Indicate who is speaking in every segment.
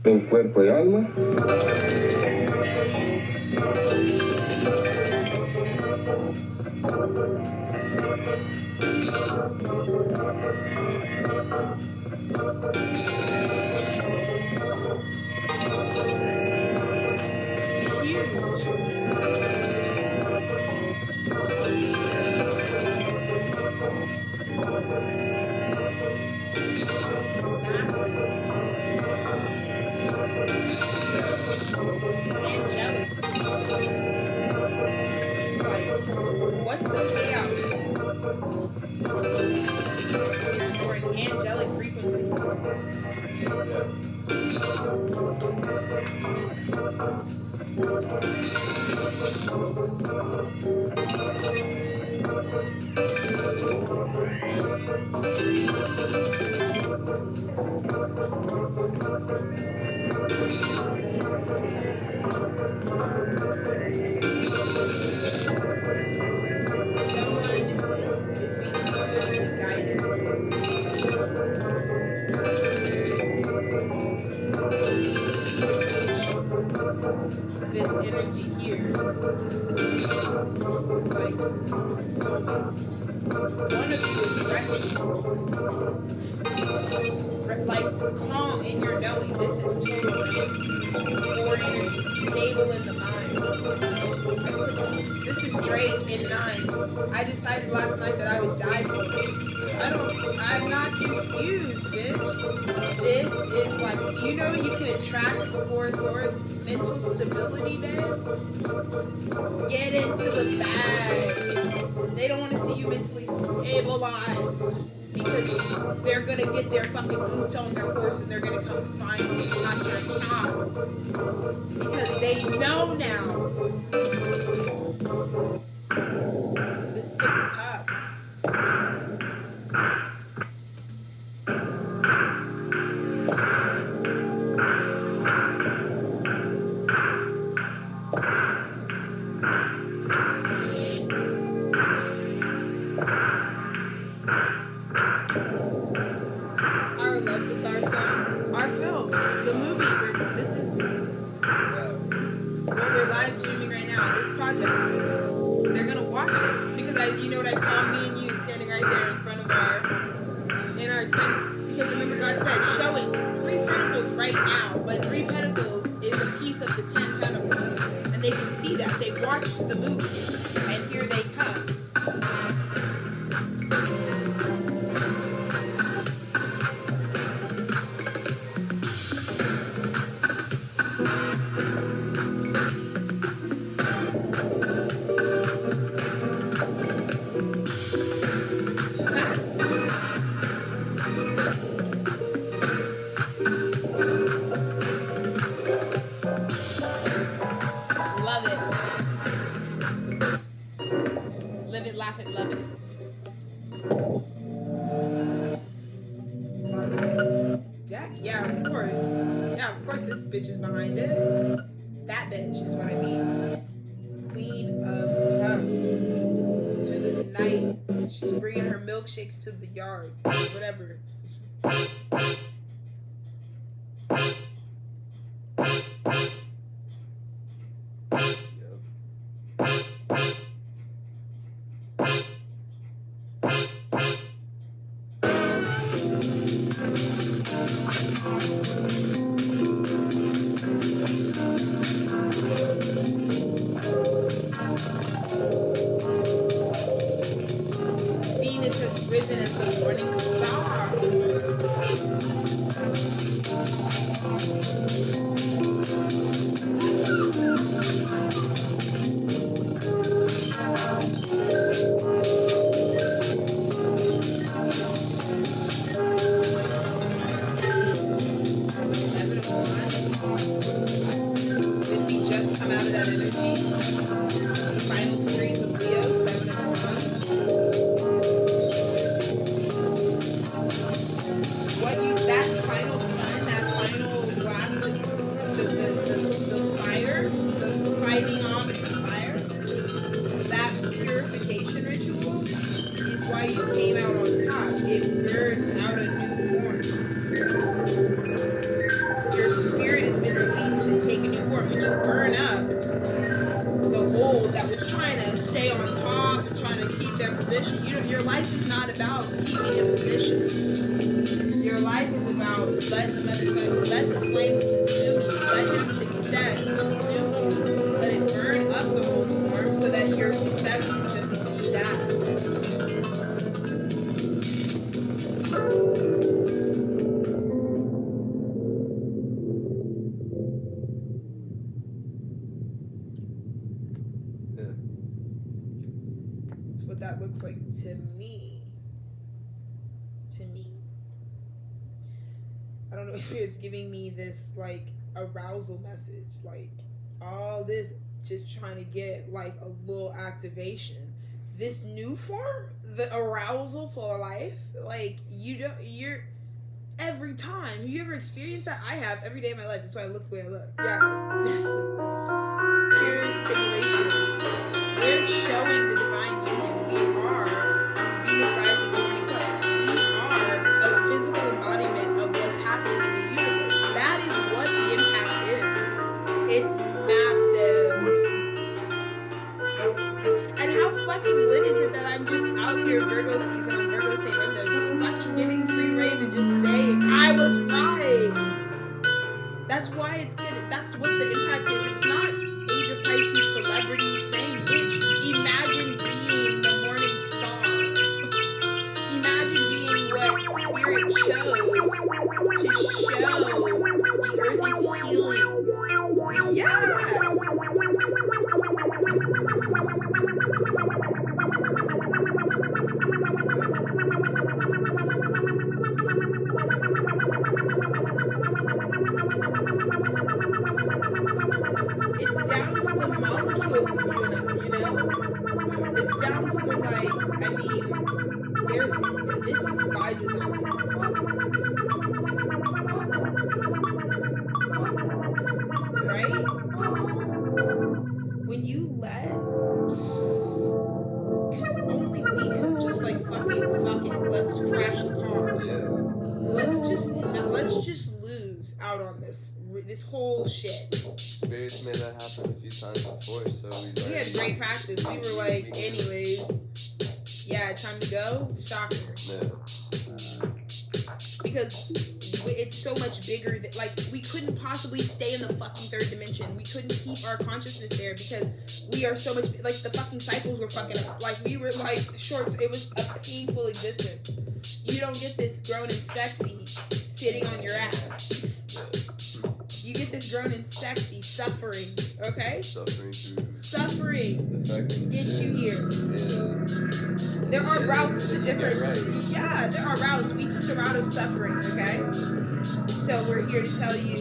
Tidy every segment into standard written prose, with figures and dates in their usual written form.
Speaker 1: en cuerpo y alma.
Speaker 2: I decided last night that I would die for it. I'm not confused, bitch. This is like, you know you can attract the Four of Swords, mental stability, man. Get into the bag. They don't want to see you mentally stabilized because they're going to get their fucking boots on their horse and they're going to come find you, cha-cha-cha. Because they know now. The Six Cups. Our love is our film. Our film. The movie. This is what we're live streaming right now. This project. They're gonna watch it because you know what I saw, me and you standing right there in front of our tent. Because remember, God said, show it. It's 3 pentacles right now, but 3 pentacles is a piece of the 10 pentacles, and they can see that. They watched the movie, and here they come. Laugh it, love it. Deck? Yeah, of course. Yeah, of course this bitch is behind it. That bitch is what I mean. Queen of Cups. To this night. She's bringing her milkshakes to the yard. Whatever. Venus has risen as the morning star. life is about let the flames consume you. Let your success consume you. Let it burn up the old form so that your success can just be that. That's what that looks like to me. I don't know if it's giving me this like arousal message, like all this just trying to get like a little activation. This new form, the arousal for life, like you're every time. Have you ever experienced that? I have every day of my life. That's why I look the way I look. Yeah, exactly. Pure stimulation. We're showing the divine union. We are Venus rising, the morning star. We are a physical embodiment of what's happening in the universe. That is what the impact is. It's massive. And how fucking lit is it that I'm just out here Virgo season on Virgo season, the fucking getting free reign to just say I was right. That's why it's good. That's what the impact is. It's not Age of Pisces celebrity fame, bitch. Imagine being the morning star. Imagine being what spirit chose to show the earth is healing. Yeah. It's down to the molecules of you know? It's down to the like, I mean, this is by design. Right? When you because only we can just like fuck it, let's crash the car.
Speaker 1: Yeah.
Speaker 2: Let's just lose out on this whole shit.
Speaker 1: Spirits made that happen a few times before, so
Speaker 2: we had great practice. We were like, anyways, yeah, time to go. Shocker.
Speaker 1: Yeah.
Speaker 2: Because it's so much bigger that like we couldn't possibly stay in the fucking third dimension. We couldn't keep our consciousness there because we are so much like the fucking cycles were fucking up. Like we were like shorts. It was a painful existence. You don't get this grown and sexy sitting on your ass. You get this grown and sexy suffering, okay? Suffering gets you here.
Speaker 1: Yeah.
Speaker 2: There are routes to different. Yeah, there are routes. We took the route of suffering, okay? So we're here to tell you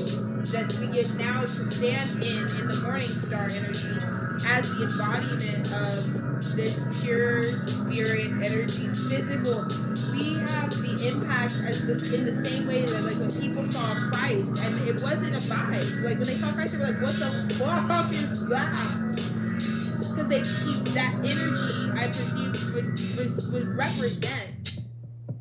Speaker 2: that we get now to stand in the morning star energy as the embodiment of this pure spirit energy, physical. We have the impact as this in the same way that like when people saw Christ and it wasn't a vibe. Like when they saw Christ, they were like, "What the fuck is that?" Because they keep that energy. I perceived would represent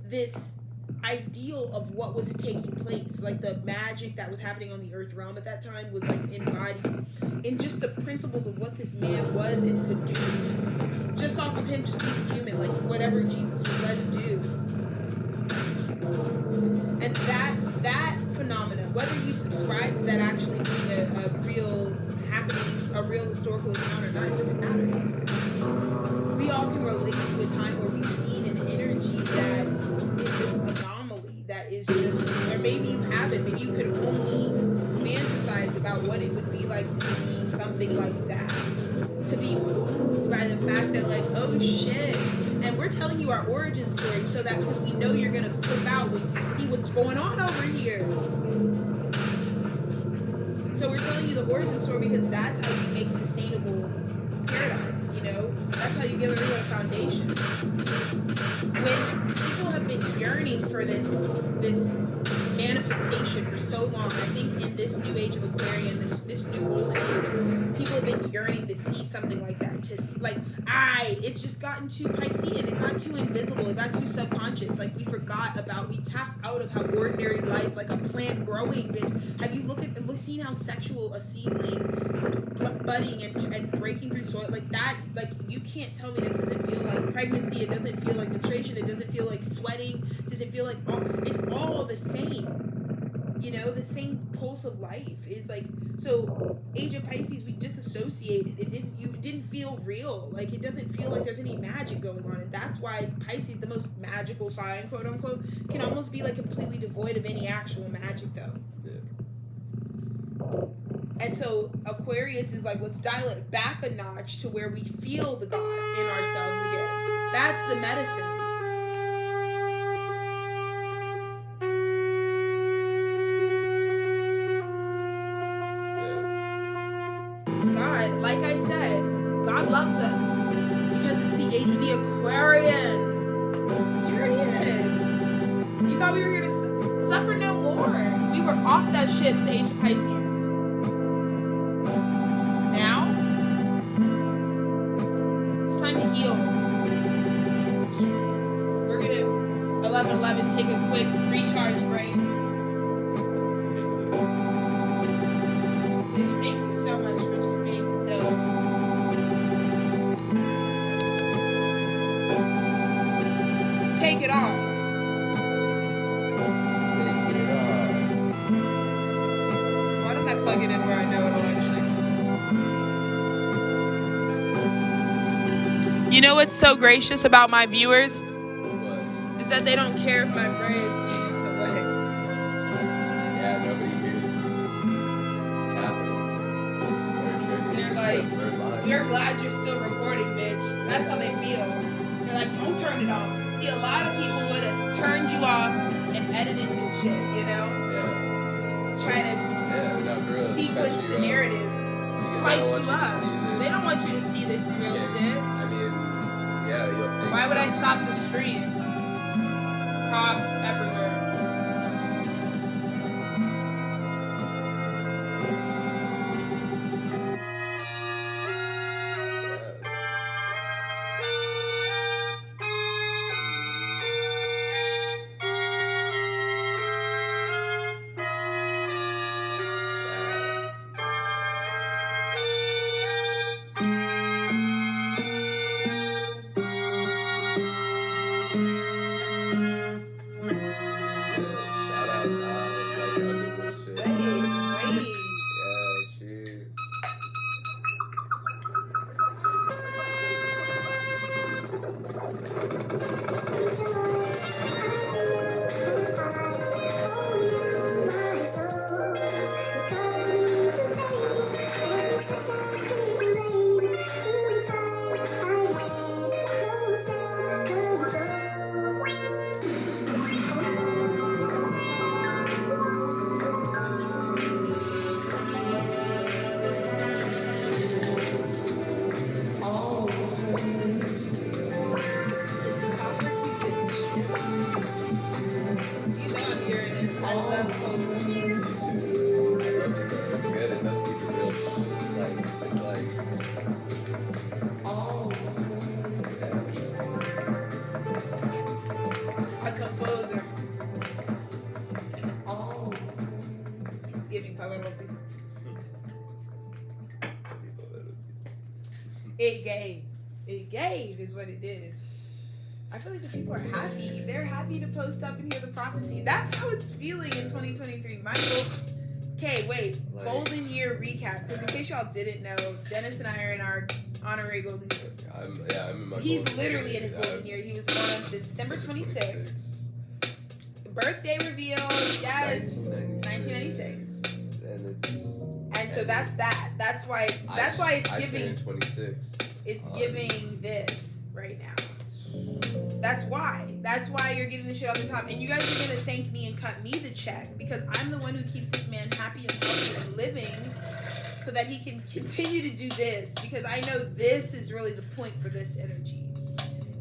Speaker 2: this ideal of what was taking place, like the magic that was happening on the earth realm at that time was like embodied in just the principles of what this man was and could do, just off of him just being human, like whatever Jesus was led to do. And that phenomenon, whether you subscribe to that actually being a real happening, a real historical account or not, it doesn't matter. We all can relate to a time where we've seen an energy that is this anomaly that is just, or maybe you haven't, but you could only fantasize about what it would be like to see something like that, to be moved by the fact that like, oh shit. And we're telling you our origin story so that because we know you're gonna flip out when you see what's going on over here. So we're telling you the origin story because that's how you make sustainable paradigms, you know? That's how you give everyone a foundation. When people have been yearning for this manifestation for so long, I think in this new age of Aquarian, this new golden age, people have been yearning to see something like that. It's just gotten too Piscean, it got too invisible, it got too subconscious. Like we tapped out of how ordinary life, like a plant growing, bitch. Have you seen how sexual a seedling budding and breaking through soil like that. Like you can't tell me this doesn't feel like pregnancy. It doesn't feel like menstruation. It doesn't feel like sweating. It doesn't feel like it's all the same. You know, the same pulse of life is like, so age of Pisces, we disassociated. It didn't feel real. Like it doesn't feel like there's any magic going on. And that's why Pisces, the most magical sign, quote unquote, can almost be like completely devoid of any actual magic though.
Speaker 1: Yeah.
Speaker 2: And so Aquarius is like, let's dial it back a notch to where we feel the God in ourselves again. That's the medicine. God, like I said, God loves us because it's the age of the Aquarian. Period. You thought we were here to suffer no more. We were off that shit with the age of Pisces. Now, it's time to heal. We're gonna 11:11 take a quick recharge break. Thank you so much for just being so. Take it off.
Speaker 1: Take it off.
Speaker 2: Why don't I plug it in where I know it'll actually. You know what's so gracious about my viewers?
Speaker 1: What?
Speaker 2: Is that they don't care if my braids.
Speaker 1: Yeah, nobody hears capping.
Speaker 2: They're like, we're glad you're still recording, bitch. That's how they feel. They're like, don't turn it off. See, a lot of people would have turned you off and edited this shit, you know?
Speaker 1: Yeah.
Speaker 2: To try to
Speaker 1: not real.
Speaker 2: sequence the narrative. Slice you up. They don't want you to see this real shit.
Speaker 1: I mean, yeah, you'll think.
Speaker 2: Why would I stop the stream? Cops everywhere. It gave is what it did. I feel like the people are happy. They're happy to post up and hear the prophecy. That's how it's feeling in 2023. Okay, wait. Golden year recap. Because in case y'all didn't know, Dennis and I are in our honorary golden year.
Speaker 1: I'm in my
Speaker 2: He's
Speaker 1: golden
Speaker 2: literally
Speaker 1: year.
Speaker 2: in his golden year. He was born on December 26th. Birthday reveal, yes, 1996. And so that's that. That's why it's giving.
Speaker 1: I turned 26.
Speaker 2: It's giving this right now. That's why. That's why you're getting the shit off the top. And you guys are gonna thank me and cut me the check because I'm the one who keeps this man happy and healthy and living, so that he can continue to do this. Because I know this is really the point for this energy.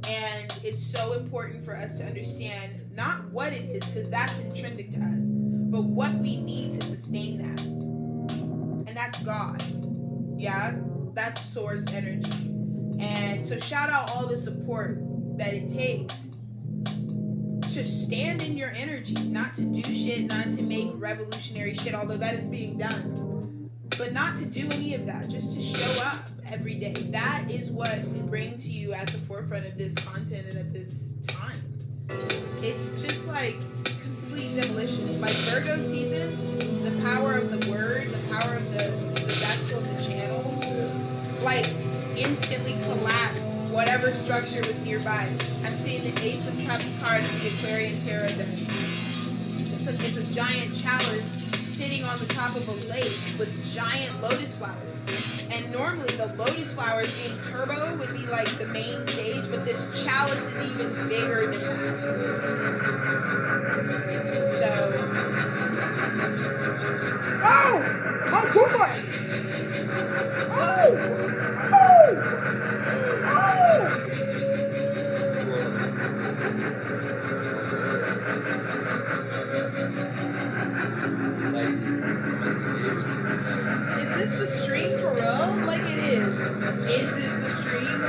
Speaker 2: And it's so important for us to understand not what it is, because that's intrinsic to us, but what we need to sustain that. And that's God. Yeah? That's source energy. And so shout out all the support that it takes to stand in your energy, not to do shit, not to make revolutionary shit, although that is being done. but not to do any of that, just to show up every day. That is what we bring to you at the forefront of this content and at this time. It's just like complete demolition. Like Virgo season, the power of the word, the power of the vessel, the channel, like instantly collapsed whatever structure was nearby. I'm seeing the Ace of Cups card in the Aquarian Tarot deck. It's a giant chalice sitting on the top of a lake with giant lotus flowers. And normally the lotus flowers being turbo would be like the main stage, but this chalice is even bigger than that. So, oh my god! Is this the stream for real? Like it is. Is this the stream?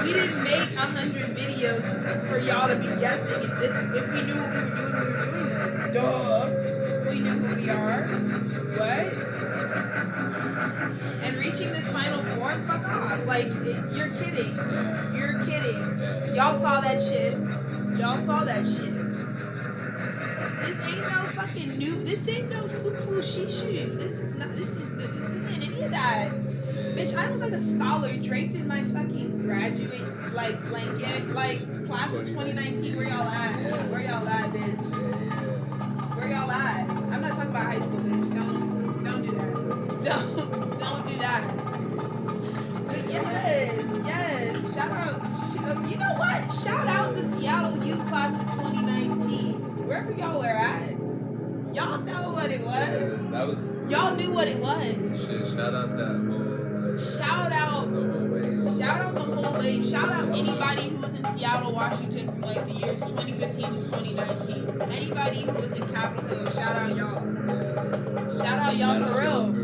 Speaker 2: We didn't make 100 videos for y'all to be guessing if we knew what we were doing this. Duh. We knew who we are. What? And reaching this final form? Fuck off. Like, you're kidding. You're kidding. Y'all saw that shit. Y'all saw that shit. This ain't no fucking new. This ain't no foo shishu. This isn't any of that. Bitch, I look like a scholar draped in my fucking graduate like blanket, like class of 2019. Where y'all at? Where y'all at, bitch? Where y'all at? I'm not talking about high school, bitch. Don't do that. Don't do that. But yes. Shout out. You know what? Shout out the Seattle U class of 2019. Wherever y'all are at, y'all know what it was.
Speaker 1: That was.
Speaker 2: Y'all knew what it was.
Speaker 1: Shit, shout out that whole.
Speaker 2: Shout out the whole wave. Shout out the whole wave. Shout out anybody who was in Seattle, Washington from like the years 2015 to 2019. Anybody who was in Capitol Hill, shout out y'all. Shout out y'all for real.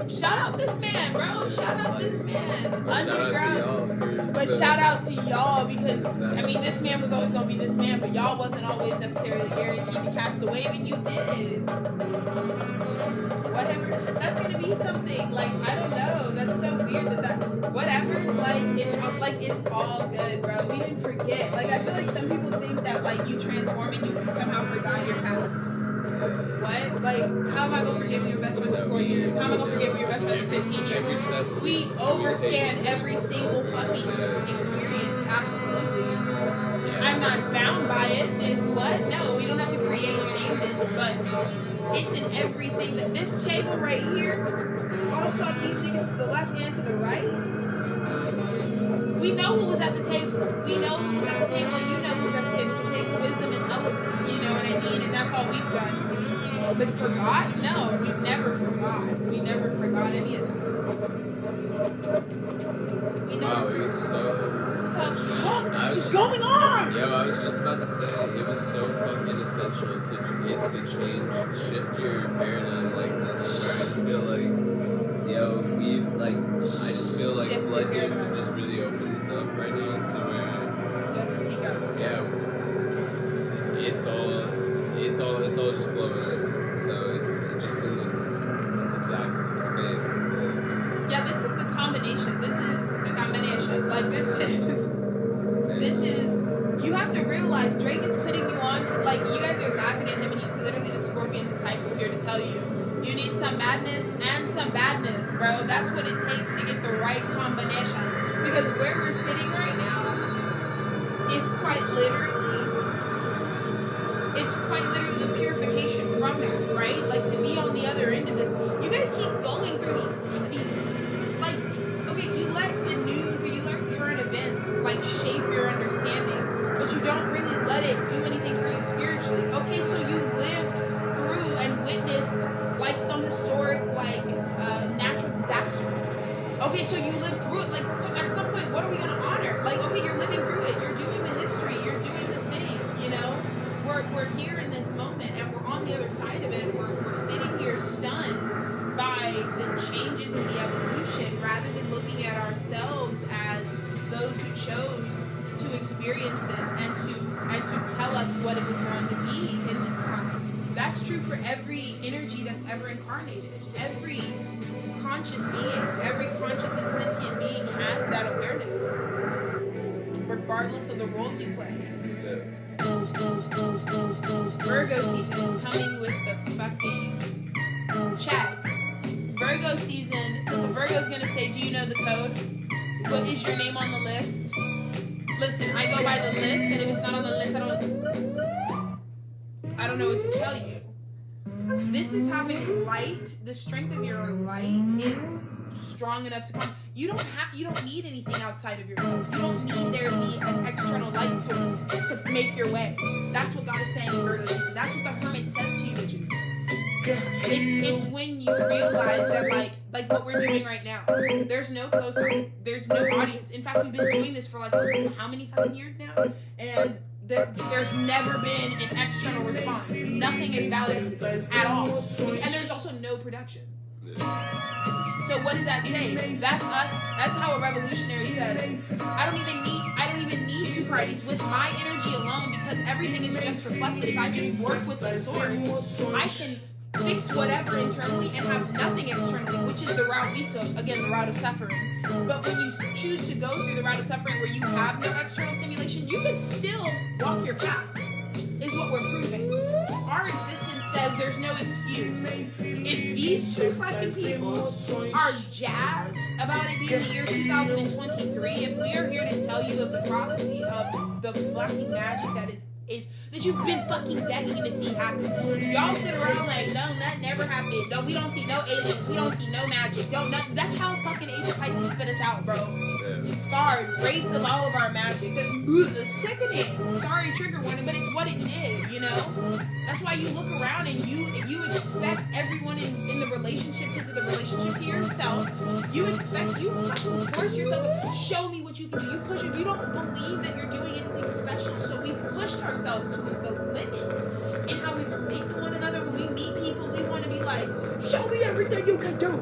Speaker 2: Shout out this man, bro. Shout out this man. Underground. But shout out to y'all because I mean this man was always gonna be this man, but y'all wasn't always necessarily guaranteed to catch the wave, and you did. Whatever. That's gonna be something. Like I don't know. That's so weird that whatever. Like it's all good, bro. We didn't forget. Like I feel like some people think that like you transform and you somehow forgot your past. What? Like, how am I gonna forgive your best friends for 4 years? How am I gonna forgive your best friends for 15 years? We overstand every single fucking experience, absolutely. I'm not bound by it. Is what? No, we don't have to create sameness, but it's in everything. That this table right here, all 12 of these niggas to the left and to the right. We know who was at the table. We know who was at the table, and you know who was at the table. So take the wisdom and elevate. You know what I mean? And that's all we've done. But forgot? No, we've never forgot. We never forgot any of that. We never.
Speaker 1: Wow, it was so.
Speaker 2: What is going on?
Speaker 1: Yo, I was just about to say it was so fucking essential to shift your paradigm like this. Where I feel like, I just feel like floodgates have just really opened up right now to where.
Speaker 2: You have to speak up.
Speaker 1: Yeah. It's all just flowing in. So just in this exact space.
Speaker 2: Yeah, this is the combination. Like this is you have to realize Drake is putting you on to like you guys are laughing at him and he's literally the Scorpion disciple here to tell you need some madness and some badness, bro. That's what it takes to get the right combination. Because where we're sitting right now is quite literally the purification from that, right? Like to be on the other end of this. You guys keep going through these like okay, you let the news or you let current events like shape your understanding, but you don't really let it do anything for you spiritually. Okay, so you lived through and witnessed like some historic like natural disaster. Okay, so you lived through it. Like, so at some point, what are we gonna honor? Like, okay, you're living through it. You're doing the history. You're doing the thing. You know, we're here in this moment, and we're on the other side of it. And we're sitting here stunned by the changes in the evolution, rather than looking at ourselves as those who chose to experience this and to tell us what it was going to be in this time. That that's true for every energy that's ever incarnated. Every conscious being, every conscious and sentient being has that awareness, regardless of the role you play. Virgo season is coming with the fucking check. Virgo season, because a Virgo's gonna say, do you know the code? What is your name on the list? Listen, I go by the list, and if it's not on the list, I don't know what to tell you. This is having light. The strength of your light is strong enough to come. You don't need anything outside of yourself. You don't need there to be an external light source to make your way. That's what God is saying in Virgo season. That's what the Hermit says to you, bitches. It's when you realize that like what we're doing right now. There's no cosign. There's no audience. In fact, we've been doing this for like how many fucking years now? And there's never been an external response. Nothing is validated at all. And there's also no production. So what does that say? That's us. That's how a revolutionary says, I don't even need two parties with my energy alone, because everything is just reflected. If I just work with the source, I can fix whatever internally and have nothing externally, which is the route we took. Again, the route of suffering. But when you choose to go through the route of suffering where you have no external stimulation, you can still walk your path, is what we're proving. Our existence says there's no excuse. If these two fucking people are jazzed about it being the year 2023, if we are here to tell you of the prophecy of the fucking magic that is that you've been fucking begging to see happen. Y'all sit around like, no, that never happened. No, we don't see no aliens. We don't see no magic. That's how fucking Age of Pisces spit us out, bro. Scarred, raped of all of our magic. Sickening. Sorry, trigger warning, but it's what it did, you know? That's why you look around and you expect everyone in the relationship, because of the relationship to yourself, you fucking force yourself, show me what you can do. You push it. You don't believe that you're doing anything special, so we pushed ourselves to the limit in how we relate to one another. When we meet people, we want to be like, show me everything you can do,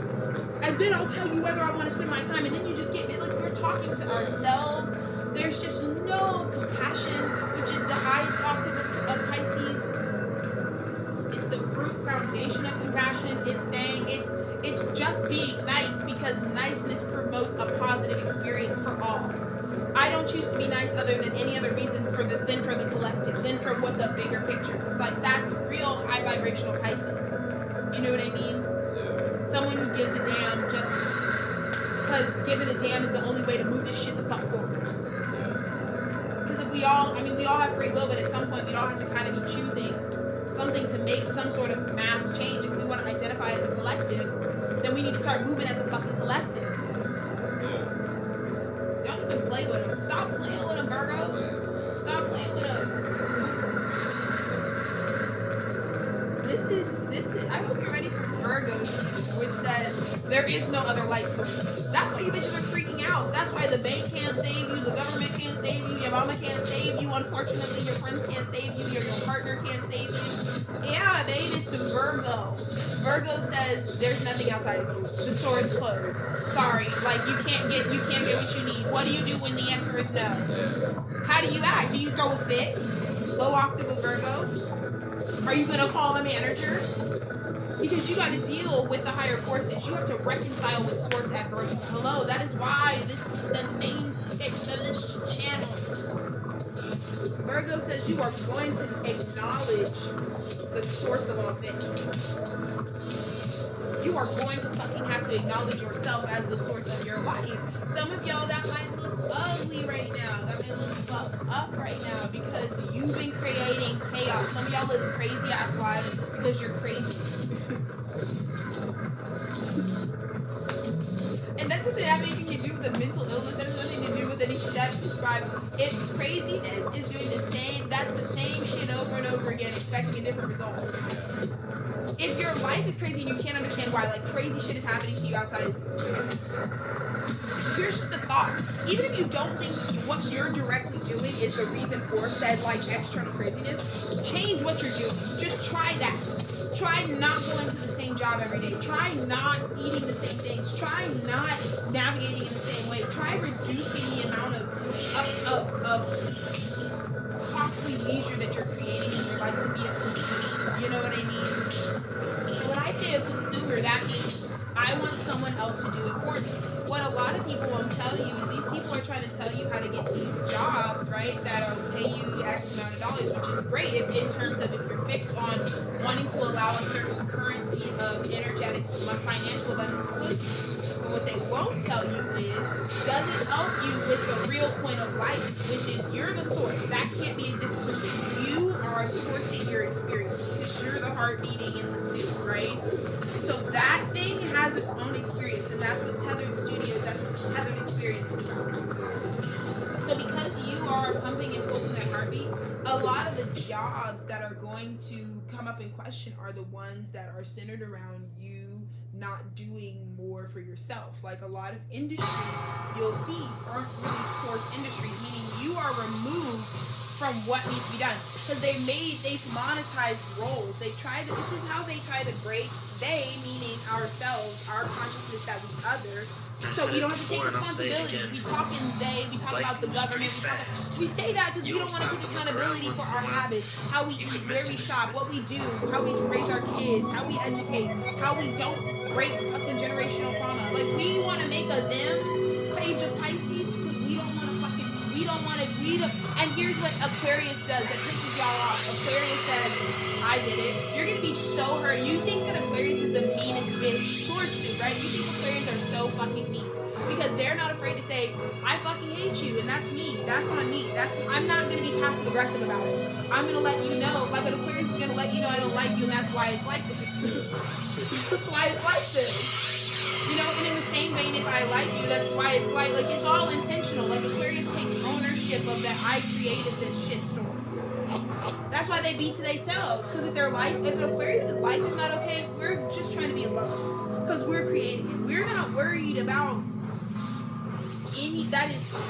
Speaker 2: and then I'll tell you whether I want to spend my time. And then you just get like we're talking to ourselves. There's just no compassion, which is the highest octave of Pisces. It's the root foundation of compassion. It's saying it's just being nice, because niceness promotes a positive experience for all. I don't choose to be nice other than any other reason than for the collective, than for what the bigger picture is. Like, that's real high vibrational Pisces. You know what I mean? Yeah. Someone who gives a damn just because giving a damn is the only way to move this shit the fuck forward. Because if we all have free will, but at some point we'd all have to kind of be choosing something to make some sort of mass change. If we want to identify as a collective, then we need to start moving as a fucking collective. Don't even play with them. Stop playing with them, Virgo. Stop playing with them. This is. I hope you're ready for Virgo season, which says there is no other light source. That's why you bitches are freaking out. That's why the bank can't save you, the government can't save you, your mama can't save you. Unfortunately, your friends can't save you, your partner can't save you. Yeah, babe, it's Virgo. Virgo says there's nothing outside of you. The store is closed. Sorry, like you can't get what you need. What do you do when the answer is no? How do you act? Do you throw a fit? Low octave of Virgo? Are you gonna call the manager? Because you gotta deal with the higher forces. You have to reconcile with source at Virgo. Hello, that is why this is the main segment of this channel. Virgo says you are going to acknowledge the source of all things. You are going to fucking have to acknowledge yourself as the source of your life. Some of y'all, that might look ugly right now. That might look fucked up right now because you've been creating chaos. Some of y'all live crazy ass lives because you're crazy. And that doesn't have anything to do with the mental illness. That has nothing to do with any step prescribed. If craziness is doing that's the same shit over and over again, expecting a different result. If your life is crazy and you can't understand why, like crazy shit is happening to you outside, here's just the thought. Even if you don't think what you're directly doing is the reason for said like external craziness, change what you're doing. Just try that. Try not going to the same job every day. Try not eating the same things. Try not navigating in the same way. Try reducing the amount of costly leisure that you're creating in your life to be a consumer. You know what I mean? And when I say a consumer, that means I want someone else to do it for me. What a lot of people won't tell you is these people are trying to tell you how to get these jobs, right, that'll pay you X amount of dollars, which is great if, in terms of if you're fixed on wanting to allow a certain currency of energetic financial abundance to flow to you. But what they won't tell you is, does it help you with the real point of life, which is you're the source. That can't be disproven. You are sourcing your experience because you're the heart beating in the suit, right? So that thing has its own experience, and that's what Tethered Studios, that's what the Tethered experience is about. So because you are pumping and pulsing that heartbeat, a lot of the jobs that are going to come up in question are the ones that are centered around you not doing more for yourself. Like a lot of industries you'll see aren't really source industries, meaning you are removed from what needs to be done because they've monetized roles. This is how they try to break, they meaning ourselves, our consciousness that we other, so we don't have to take responsibility. We talk about the government, we say that because we don't want to take accountability for our habits, how we eat, where we shop, what we do, how we raise our kids, how we educate, how we don't break fucking generational trauma. Like we want to make a them page of Pisces because we don't want to fucking, and here's what Aquarius does that pisses y'all off. Aquarius says, I did it. You're going to be so hurt. You think that Aquarius is the meanest bitch. Sword suit, right? You think Aquarians are so fucking mean. Because they're not afraid to say, I fucking hate you, and that's me. That's on me. I'm not going to be passive aggressive about it. I'm going to let you know, like an Aquarius is going to let you know I don't like you, and that's why it's like this. That's why it's like this. You know, and in the same vein, if I like you, that's why it's like it's all intentional. Like Aquarius takes ownership of that. I created this shitstorm. That's why they beat to themselves. Because if Aquarius' life is not okay, we're just trying to be alone. Because we're creating it. We're not worried about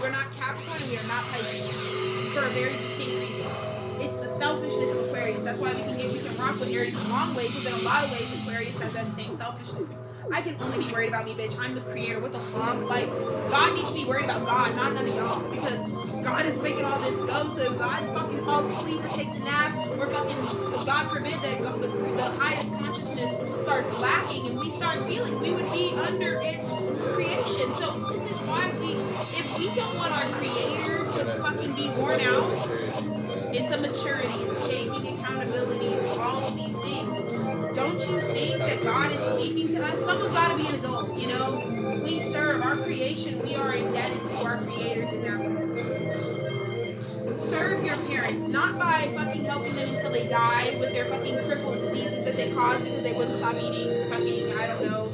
Speaker 2: we're not Capricorn and we are not Pisces. For a very distinct reason. It's the selfishness of Aquarius. That's why we can rock with Aries a long way, because in a lot of ways Aquarius has that same selfishness. I can only be worried about me, bitch. I'm the creator. What the fuck? Like, God needs to be worried about God, not none of y'all. Because God is making all this go. So if God fucking falls asleep or takes a nap, or fucking, God forbid that the highest consciousness starts lacking and we start feeling, we would be under its creation. So this is why if we don't want our creator to fucking be worn out, it's a maturity. It's taking accountability. It's all of these things. Don't you think that God is speaking to us? Someone's got to be an adult, you know? We serve our creation. We are indebted to our creators in that way. Serve your parents, not by fucking helping them until they die with their fucking crippled diseases that they caused because they wouldn't stop eating fucking, I don't know,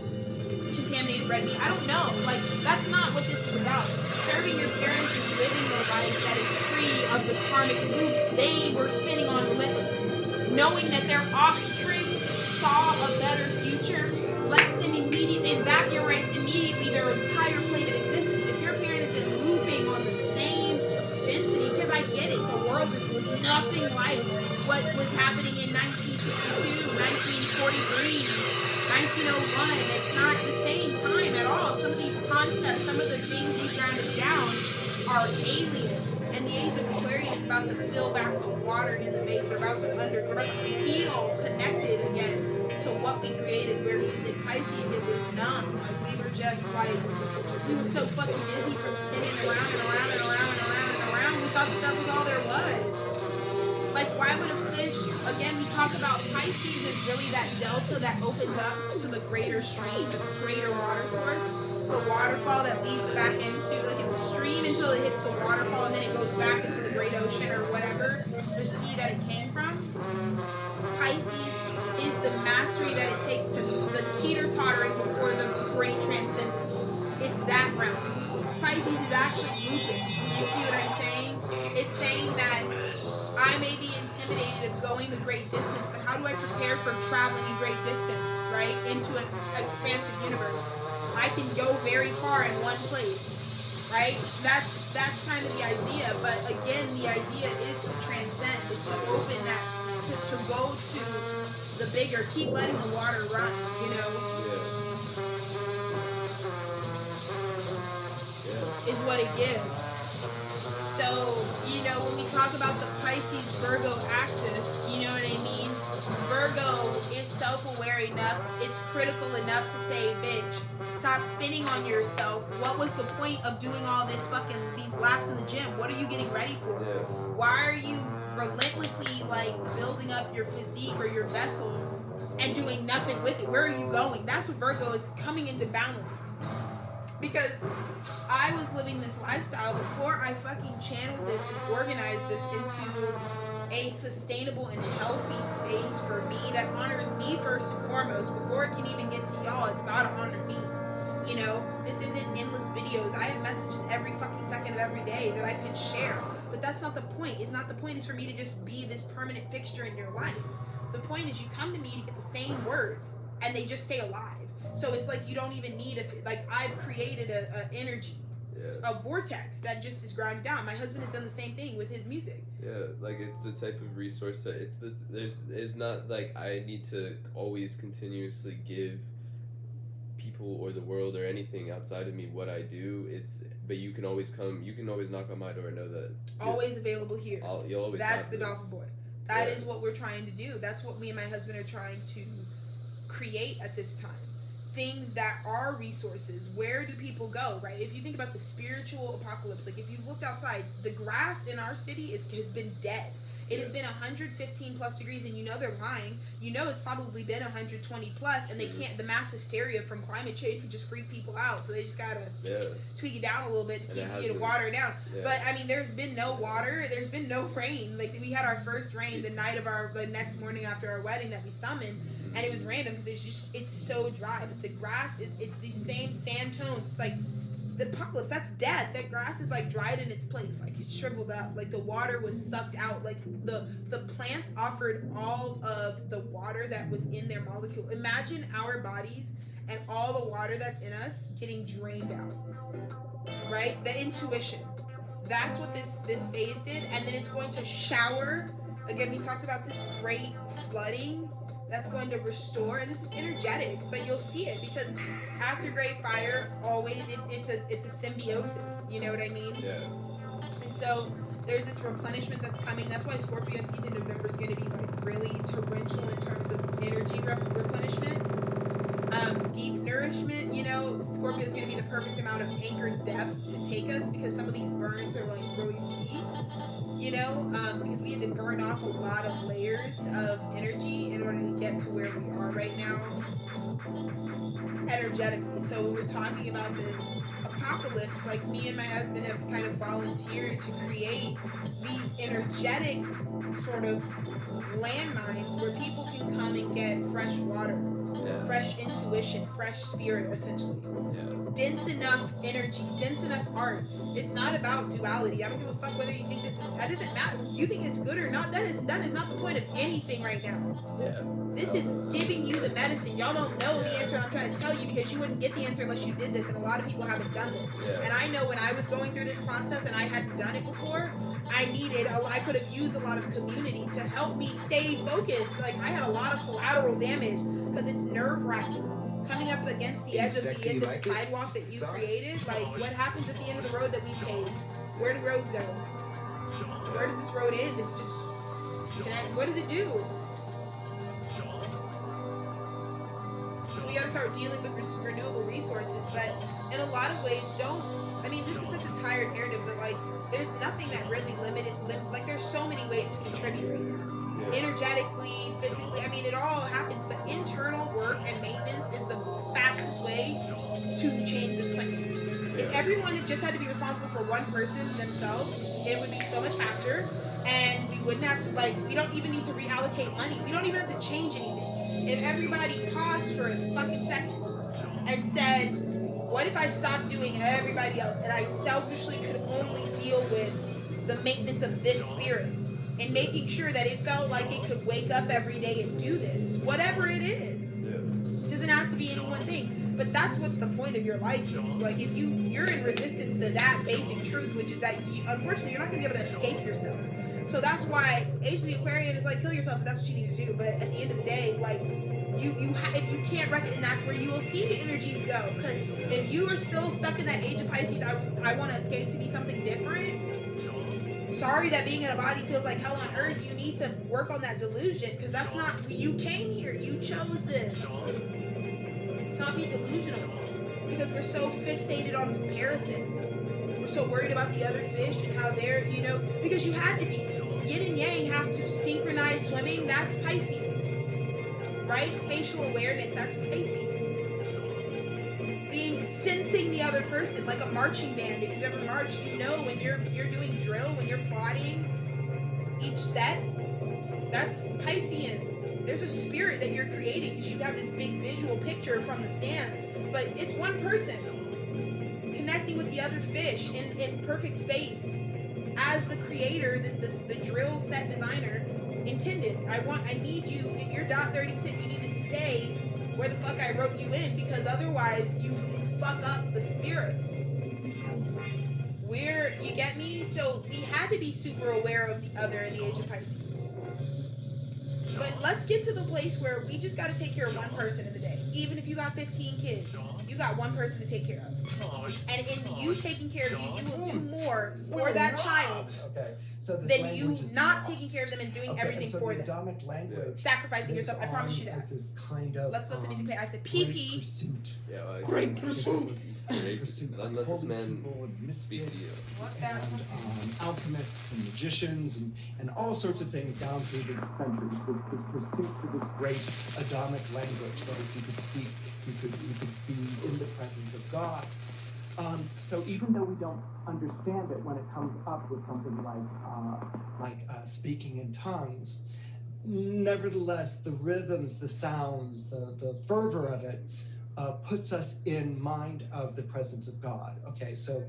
Speaker 2: contaminated red meat. I don't know. Like, that's not what this is about. Serving your parents is living the life that is free of the karmic loops they were spinning on relentlessly. Knowing that their offspring saw a better future lets them evaporates immediately their entire plane of existence. If your parent has been looping on the same density, because I get it, the world is nothing like what was happening in 1962, 1943, 1901. It's not the same time at all. Some of these concepts, some of the things we grounded down are alien. And the age of Aquarius is about to fill back the water in the vase. We're about to feel connected again to what we created, versus in Pisces it was numb. Like we were so fucking busy from spinning around and around and around and around and around. We thought that was all there was. Like, why would a fish, again, we talk about Pisces is really that delta that opens up to the greater stream, the greater water source. The waterfall that leads back into, like, it's a stream until it hits the waterfall and then it goes back into the great ocean or whatever, the sea that it came from. Pisces is the mastery that it takes to the teeter-tottering before the great transcendence. It's that realm. Pisces is actually looping. You see what I'm saying? It's saying that I may be intimidated of going the great distance, but how do I prepare for traveling a great distance, right, into an expansive universe? I can go very far in one place, right? That's kind of the idea. But again, the idea is to transcend, is to open that, to go to the bigger, keep letting the water run, you know? Is what it gives. So, you know, when we talk about the Pisces Virgo axis, you know what I mean? Virgo is self-aware enough, it's critical enough to say, bitch, stop spinning on yourself. What was the point of doing all this fucking, these laps in the gym? What are you getting ready for?
Speaker 1: Yeah.
Speaker 2: Why are you relentlessly, like, building up your physique or your vessel and doing nothing with it? Where are you going? That's what Virgo is coming into balance. Because I was living this lifestyle before I fucking channeled this and organized this into a sustainable and healthy space for me that honors me first and foremost. Before it can even get to y'all, it's gotta honor me. You know, this isn't endless videos. I have messages every fucking second of every day that I can share. But that's not the point. It's not the point is for me to just be this permanent fixture in your life. The point is you come to me to get the same words and they just stay alive. So it's like you don't even need I've created a energy, a vortex that just is grounded down. My husband has done the same thing with his music.
Speaker 1: Yeah, like it's the type of resource that there's not like I need to always continuously give people or the world or anything outside of me what I do. But you can always knock on my door and know that
Speaker 2: always available here.
Speaker 1: You'll always.
Speaker 2: That's the Dolphin Boy. That is what we're trying to do. That's what me and my husband are trying to create at this time. Things that are resources. Where do people go, right? If you think about the spiritual apocalypse, like if you've looked outside, the grass in our city has been dead. It has been 115 plus degrees, and you know they're lying. You know it's probably been 120 plus, and they can't. The mass hysteria from climate change would just freak people out, so they just gotta tweak it down a little bit to keep water it down. Yeah. But I mean, there's been no water. There's been no rain. Like we had our first rain the night of the next morning after our wedding that we summoned. And it was random because it's so dry. But the grass, it's the same sand tones. It's like the apocalypse, that's death. That grass is like dried in its place. Like it's shriveled up. Like the water was sucked out. Like the plants offered all of the water that was in their molecule. Imagine our bodies and all the water that's in us getting drained out. Right? The intuition. That's what this phase did. And then it's going to shower. Again, we talked about this great flooding. That's going to restore, and this is energetic, but you'll see it because after great fire, always it's a symbiosis. You know what I mean?
Speaker 1: Yeah.
Speaker 2: And so there's this replenishment that's coming. That's why Scorpio season November is going to be like really torrential in terms of energy replenishment, deep nourishment. You know, Scorpio is going to be the perfect amount of anchored depth to take us because some of these burns are like really deep. You know, because we had to burn off a lot of layers of energy in order to get to where we are right now energetically. So when we're talking about this apocalypse, like me and my husband have kind of volunteered to create these energetic sort of landmines where people can come and get fresh water, fresh intuition, fresh spirit, essentially. Dense enough energy, dense enough art. It's not about duality. I don't give a fuck whether you think that doesn't matter. You think it's good or not, that is not the point of anything right now. This is giving you the medicine. Y'all don't know the answer I'm trying to tell you because you wouldn't get the answer unless you did this, and a lot of people haven't done this. And I know when I was going through this process and I hadn't done it before, I could have used a lot of community to help me stay focused. Like I had a lot of collateral damage because it's nerve-wracking. Coming up against the edge of the end of the sidewalk that you created, like what happens at the end of the road that we paved? Where do roads go? Where does this road end? Is it just what does it do? So we gotta start dealing with renewable resources, but in a lot of ways this is such a tired narrative, but like there's nothing that really like there's so many ways to contribute right now. Energetically, physically, it all happens, but internal work and maintenance is the fastest way to change this planet. If everyone just had to be responsible for one person themselves, it would be so much faster, and we wouldn't have to, we don't even need to reallocate money. We don't even have to change anything. If everybody paused for a fucking second and said, what if I stopped doing everybody else, and I selfishly could only deal with the maintenance of this spirit, and making sure that it felt like it could wake up every day and do this, whatever it is. It doesn't have to be any one thing, but that's what the point of your life is. Like if you're in resistance to that basic truth, which is that unfortunately you're not going to be able to escape yourself. So that's why Age of the Aquarian is like kill yourself if that's what you need to do. But at the end of the day, like if you can't recognize, and that's where you will see the energies go. Because if you are still stuck in that Age of Pisces, I want to escape to be something different. sorry that being in a body feels like hell on earth. You need to work on that delusion, because that's not, you came here, you chose this. Let's not be delusional, because we're so fixated on comparison. We're so worried about the other fish and how they're, because you had to be. Yin and yang have to synchronize swimming. That's Pisces, right? Spatial awareness, that's Pisces. Sensing the other person, like a marching band. If you've ever marched, you know when you're doing drill, when you're plotting each set, that's Piscean. There's a spirit that you're creating, because you have this big visual picture from the stand, but it's one person connecting with the other fish in perfect space, as the creator, the drill set designer intended. I need you, if you're dot 36, you need to stay where the fuck I wrote you in, because otherwise you fuck up the spirit. You get me? So we had to be super aware of the other in the age of Pisces. But let's get to the place where we just got to take care of one person in the day. Even if you got 15 kids, you got one person to take care of. And in you taking care of you will do more for that child than you not taking care of them and doing everything for them. Sacrificing yourself, I promise you that. Let's let the music play. I have to pee.
Speaker 3: Great pursuit.
Speaker 1: Let this man speak to you.
Speaker 3: And alchemists and magicians and all sorts of things down through the centuries. This pursuit for this great Adamic language, that if you could speak, you could be in the presence of God. So even though we don't understand it when it comes up with something like speaking in tongues, nevertheless, the rhythms, the sounds, the fervor of it puts us in mind of the presence of God. Okay, so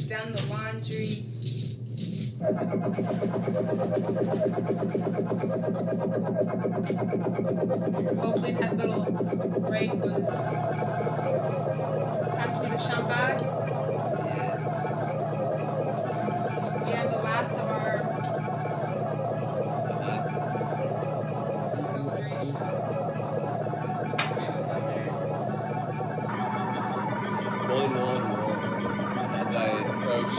Speaker 2: done the laundry. Hopefully that little break was has to be the champagne. Yeah, the last of our
Speaker 1: more and more as I approach.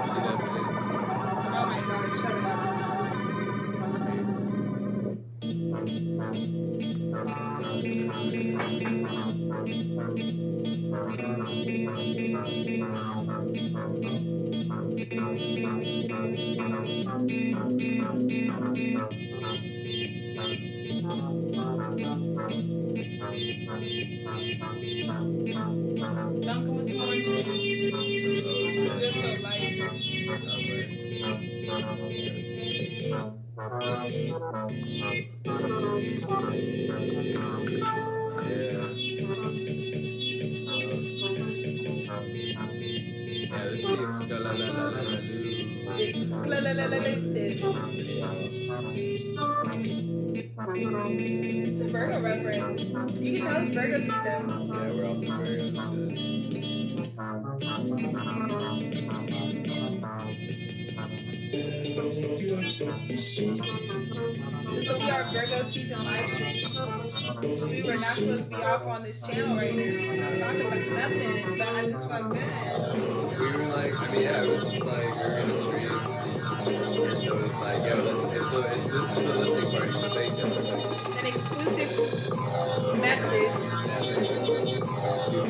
Speaker 1: See that thing?
Speaker 2: oh my god, shut it up. Duncan with some orange juice. Just go It's a Virgo reference. You can tell it's Virgo season.
Speaker 1: Yeah, we're off the Virgo
Speaker 2: This will be our Virgo season live stream. We were not supposed to be off on this channel right now. I'm talking about nothing, but I just fucked that.
Speaker 1: We were like, I mean, yeah, it was just like, we're gonna stream. So it's like, yo, this is a listening party, so thank you.
Speaker 2: An exclusive message.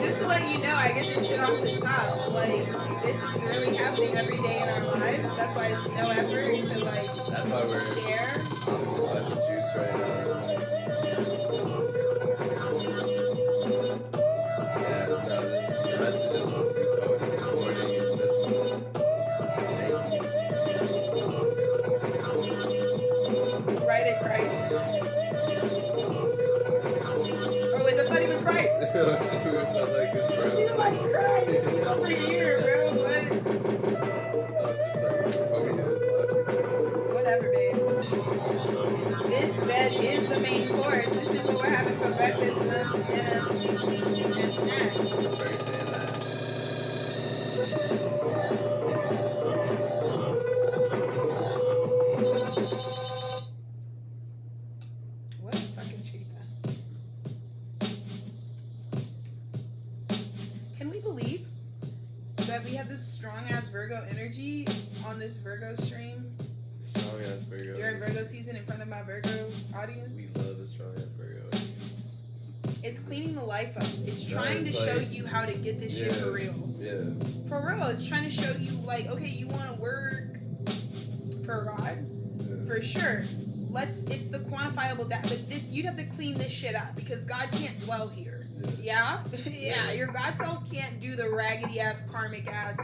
Speaker 2: Just to let you know, I get this shit off the top. Like, this is really happening every day in our lives. That's why it's no effort to like
Speaker 1: That's why we're
Speaker 2: share.
Speaker 1: popping about the juice right now. Yeah, no, this the message is what we call it recording.
Speaker 2: Right at Christ. Oh wait, that's not even Christ.
Speaker 1: She was not like this, bro.
Speaker 2: You like Christ over here, bro. What?
Speaker 1: Just like, Cody is laughing.
Speaker 2: Whatever, babe. This bed is the main course. This is what we're having for breakfast and snacks.
Speaker 1: Very saying that.
Speaker 2: What a fucking cheetah. Can we believe that we have this strong ass Virgo energy on this Virgo stream
Speaker 1: Strong ass Virgo.
Speaker 2: during Virgo season in front of my Virgo audience?
Speaker 1: We love a strong ass Virgo.
Speaker 2: It's cleaning the life up. It's
Speaker 1: No,
Speaker 2: trying
Speaker 1: it's
Speaker 2: to show
Speaker 1: like-
Speaker 2: you how to get this shit for real.
Speaker 1: Yeah.
Speaker 2: For real, it's trying to show you like, okay, you want to work for God?
Speaker 1: Yeah.
Speaker 2: For sure. It's the quantifiable data, but this, you'd have to clean this shit up because God can't dwell here. Yeah? Yeah, your God self can't do the raggedy ass, karmic ass,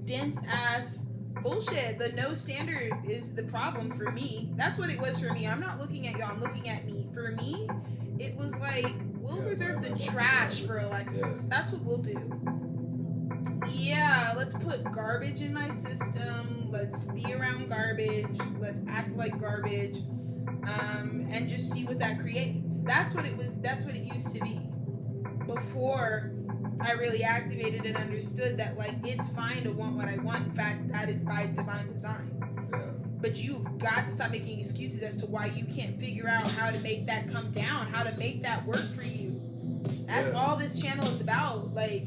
Speaker 2: dense ass bullshit. The no standard is the problem for me. That's what it was for me. I'm not looking at y'all, I'm looking at me. For me, it was like, we'll reserve the trash for Alexis.
Speaker 1: Yeah.
Speaker 2: That's what we'll do. Yeah, let's put garbage in my system. Let's be around garbage. Let's act like garbage. And just see what that creates. That's what it was. That's what it used to be. Before I really activated and understood that, like, it's fine to want what I want. In fact, that is by divine design.
Speaker 1: Yeah.
Speaker 2: But you've got to stop making excuses as to why you can't figure out how to make that come down, how to make that work for you. That's all this channel is about. Like,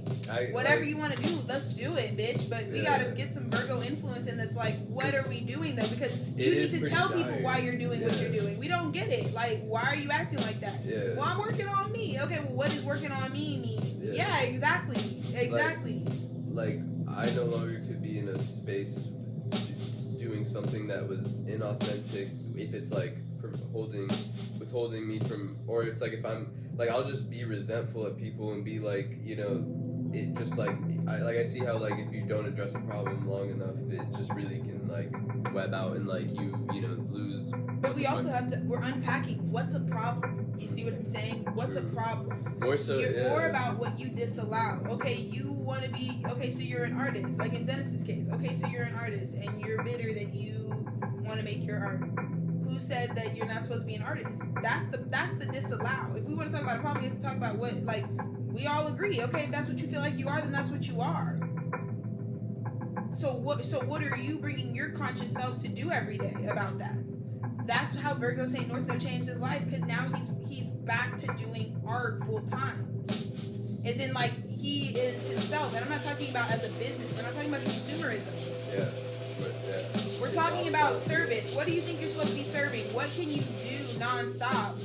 Speaker 2: whatever you want to do, let's do it, bitch. But we gotta get some Virgo influence in that's like, what are we doing though? Because you need to tell people why you're doing what you're doing. We don't get it. Like, why are you acting like that?
Speaker 1: Yeah.
Speaker 2: Well, I'm working on me. Okay, well, what does working on me mean? Yeah, exactly.
Speaker 1: Like, I no longer could be in a space doing something that was inauthentic if it's like withholding me from, or it's like if I'm like, I'll just be resentful at people and be like, you know, it just like I see how like if you don't address a problem long enough, it just really can like web out and like you know lose.
Speaker 2: But we also have to, we're unpacking what's a problem. You see what I'm saying? What's a problem?
Speaker 1: More so,
Speaker 2: You're more about what you disallow. Okay, you want to be, okay, so you're an artist. Like in Dennis's case, okay, so you're an artist and you're bitter that you want to make your art. Who said that you're not supposed to be an artist? That's the disallow. If we want to talk about a problem, we have to talk about what, like, we all agree. Okay, if that's what you feel like you are, then that's what you are. So what are you bringing your conscious self to do every day about that? That's how Virgo St. North Node changed his life, because now he's back to doing art full time. As in, like, he is himself. And I'm not talking about as a business. We're not talking about consumerism.
Speaker 1: Yeah. But, yeah.
Speaker 2: We're talking about service. What do you think you're supposed to be serving? What can you do nonstop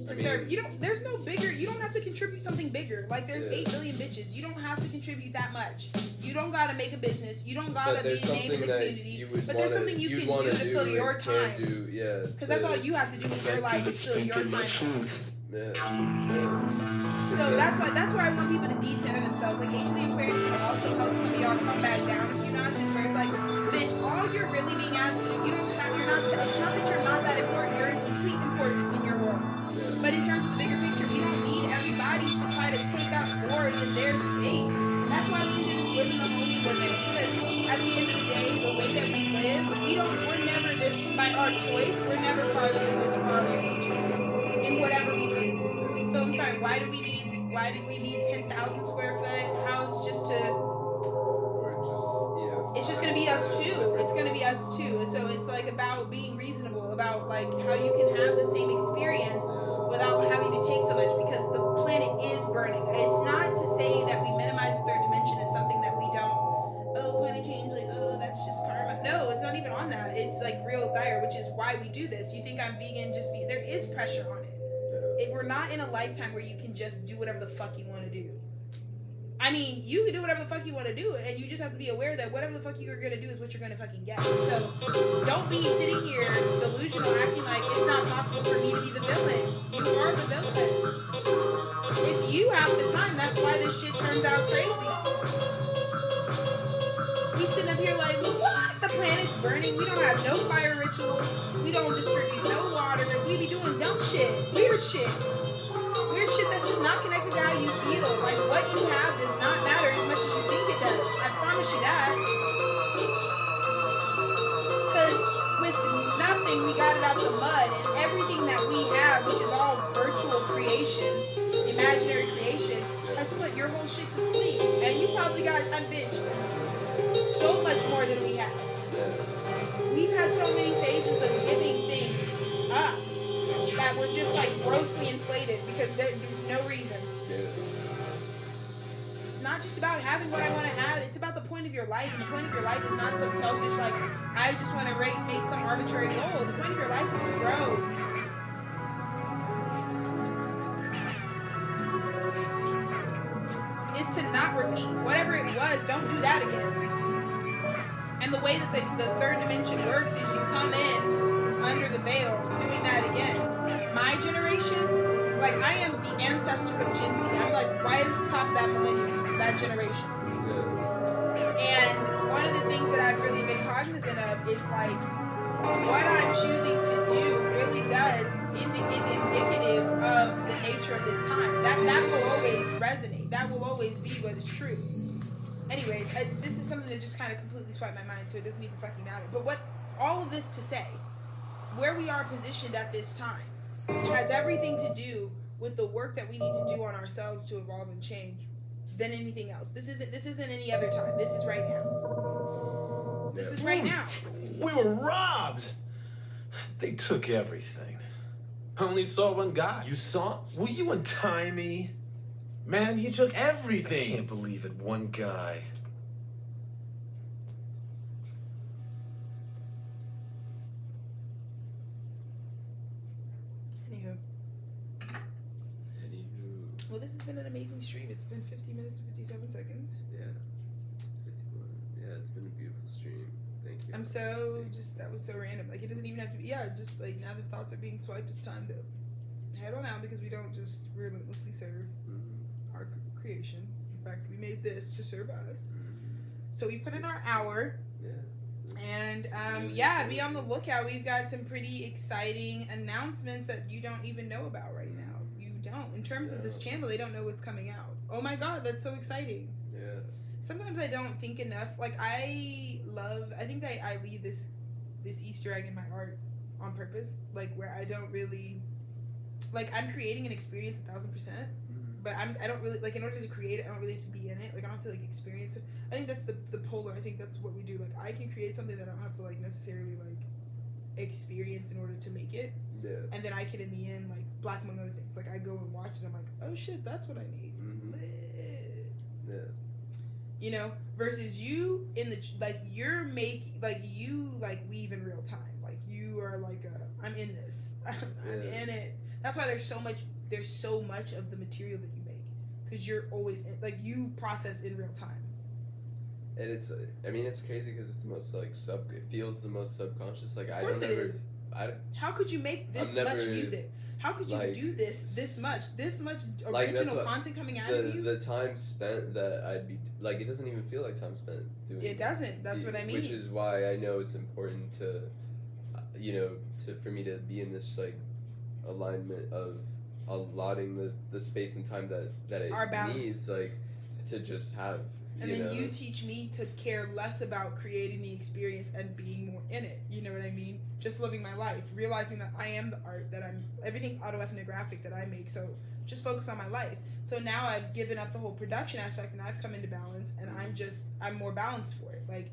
Speaker 2: to serve? You don't. There's no bigger. You don't have to contribute something bigger. Like, there's 8 billion bitches. You don't have to contribute that much. You don't gotta make a business. You don't gotta be a name in the community. But there's something you can do to fill your time. Because that's all you have to do with your life is fill your time. So that's why I want people to decenter themselves. Like, Age of the Aquarius is gonna also help some of y'all come back down a few notches, where it's like, bitch, all you're really being asked to do, it's not that you're not that important. You're in complete importance in your world. But in terms of the bigger picture, we don't need everybody to try to take up more than their space. That's why we need to just live in the home we live in. Because at the end of the day, the way that we live, we're never this, by our choice, we're never farther than this far away from each other in whatever we do. So I'm sorry, why did we need 10,000 square foot house just to... It's just gonna be us two. It's gonna be us two. So it's like about being reasonable, about like how you can have the same experience without having to take so much, because the planet is burning. It's not to say that we minimize the third dimension as something that we don't, climate change, like, that's just karma. No, it's not even on that. It's like real dire, which is why we do this. You think I'm vegan, there is pressure on it. We're not in a lifetime where you can just do whatever the fuck you want to do. I mean, you can do whatever the fuck you want to do, and you just have to be aware that whatever the fuck you're gonna do is what you're gonna fucking get. So don't be sitting here delusional, acting like it's not possible for me to be the villain. You are the villain. It's you half the time. That's why this shit turns out crazy. We sitting up here like, what? The planet's burning. We don't have no fire rituals. We don't distribute no water. We be doing dumb shit, weird shit. Weird shit that's just not connected to how you feel. Like, what you have does not matter as much as you think it does. I promise you that. Because with nothing, we got it out the mud. And everything that we have, which is all virtual creation, imaginary creation, has put your whole shit to sleep. And you probably got, bitch, so much more than we have. We've had so many phases of giving things up that were just like grossly inflated because there was no reason. It's not just about having what I want to have. It's about the point of your life, and the point of your life is not some selfish, like, I just want to make some arbitrary goal. The point of your life is to grow. Is to not repeat. Whatever it was, don't do that again. And the way that the third dimension works is you come in under the veil doing that again. My generation, like, I am the ancestor of Gen Z. I'm like right at the top of that millennium, that generation. And one of the things that I've really been cognizant of is like what I'm choosing to do really is indicative of the nature of this time. That will always resonate. That will always be what is true. Anyways, this is something that just kind of completely swiped my mind, so it doesn't even fucking matter. But what all of this to say, where we are positioned at this time, has everything to do with the work that we need to do on ourselves to evolve and change than anything else. This isn't any other time. This is right now. This is right now.
Speaker 4: We were robbed. They took everything. I only saw one guy. You saw? Will you untie me? Man, he took everything. I can't believe it. One guy.
Speaker 2: Well, this has been an amazing stream. It's been 50 minutes and 57 seconds.
Speaker 1: Yeah. 51. Yeah, it's been a beautiful stream. Thank you.
Speaker 2: I'm so that was so random. Like, it doesn't even have to be, just like now that thoughts are being swiped, it's time to head on out, because we don't just relentlessly serve our creation. In fact, we made this to serve us. So we put in our hour. And be on the lookout. We've got some pretty exciting announcements that you don't even know about right now. terms of this channel, they don't know what's coming out. Oh my god, that's so exciting.
Speaker 1: Yeah.
Speaker 2: Sometimes I don't think enough. Like I think that I leave this Easter egg in my art on purpose. Like where I don't really, like I'm creating an experience 1,000%. But I don't really, like, in order to create it, I don't really have to be in it. Like, I don't have to, like, experience it. I think that's the polar. I think that's what we do. Like, I can create something that I don't have to, like, necessarily, like, experience in order to make it.
Speaker 1: Yeah.
Speaker 2: And then I can, in the end, like, black among other things. Like, I go and watch it, and I'm like, oh, shit, that's what I need.
Speaker 1: Yeah.
Speaker 2: You know? Versus you in the, like, you're making, like, you, like, weave in real time. Like, you are, like, I'm in this. I'm in it. That's why there's so much of the material that you make, because you're always in, like, you process in real time. And
Speaker 1: it's crazy because it's the most, like, it feels the most subconscious. Like,
Speaker 2: of course it is. How could you make this much music? How could you do this much original content coming out of you?
Speaker 1: The time spent that I'd be, like, it doesn't even feel like time spent doing it.
Speaker 2: It doesn't. That's what I mean.
Speaker 1: Which is why I know it's important to, for me to be in this, like, alignment of allotting the space and time that it needs, like, to just have.
Speaker 2: And then you teach me to care less about creating the experience and being more in it. You know what I mean? Just living my life, realizing that I am the art, that everything's autoethnographic that I make. So just focus on my life. So now I've given up the whole production aspect and I've come into balance, and I'm more balanced for it. Like,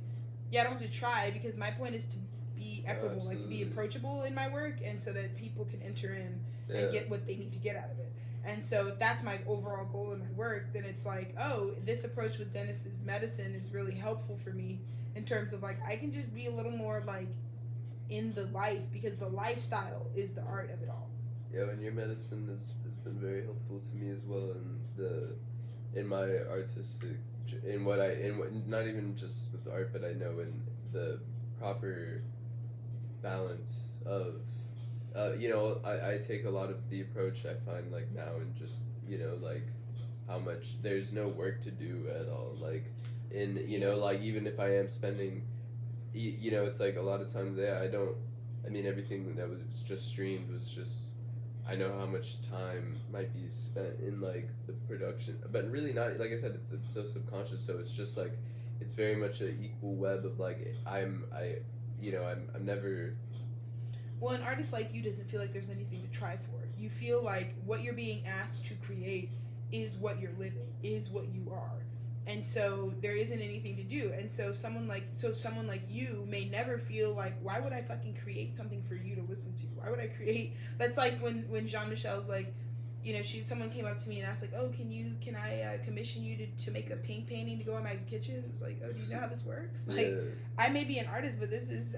Speaker 2: yeah, I don't have to try, because my point is to be equitable, like to be approachable in my work, and so that people can enter in and get what they need to get out of it. And so if that's my overall goal in my work, then it's like, oh, this approach with Dennis's medicine is really helpful for me in terms of, like, I can just be a little more, like, in the life, because the lifestyle is the art of it all.
Speaker 1: Yeah, and your medicine has been very helpful to me as well in my artistic, not even just with art, but I know in the proper balance of, I take a lot of the approach I find, like, now, and just, like, how much there's no work to do at all, like, like, even if I am spending, it's like a lot of times everything that was just streamed was just, I know how much time might be spent in, like, the production, but really not, like I said, it's so subconscious, so it's just, like, it's very much an equal web of, like, I'm never.
Speaker 2: Well, an artist like you doesn't feel like there's anything to try for. You feel like what you're being asked to create is what you're living, is what you are. And so there isn't anything to do. And so someone like you may never feel like, why would I fucking create something for you to listen to? Why would I create? That's like when Jean-Michel's like, someone came up to me and asked, like, oh, can I commission you to make a paint painting to go in my kitchen? It's like, oh, do you know how this works? Like, I may be an artist, but this is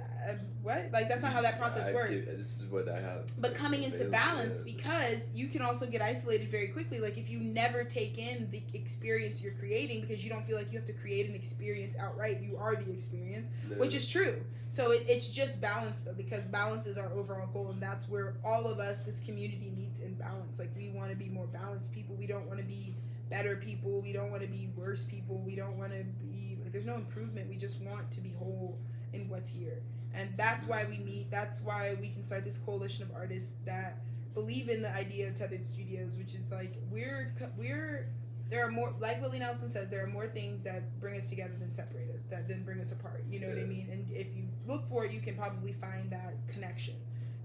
Speaker 2: what? Like, that's not how that process works.
Speaker 1: This is what I have.
Speaker 2: But coming into balance, because you can also get isolated very quickly. Like, if you never take in the experience you're creating, because you don't feel like you have to create an experience outright, you are the experience, which is true. So it's just balance, though, because balance is our overall goal, and that's where all of us, this community, meets in balance. Like, we want to be more balanced people. We don't want to be better people. We don't want to be worse people. We don't want to be, like, there's no improvement. We just want to be whole in what's here. And that's why we meet. That's why we can start this coalition of artists that believe in the idea of Tethered Studios, which is like, there are more, like Willie Nelson says, there are more things that bring us together than separate us, that then bring us apart. You know what I mean? And if you look for it, you can probably find that connection,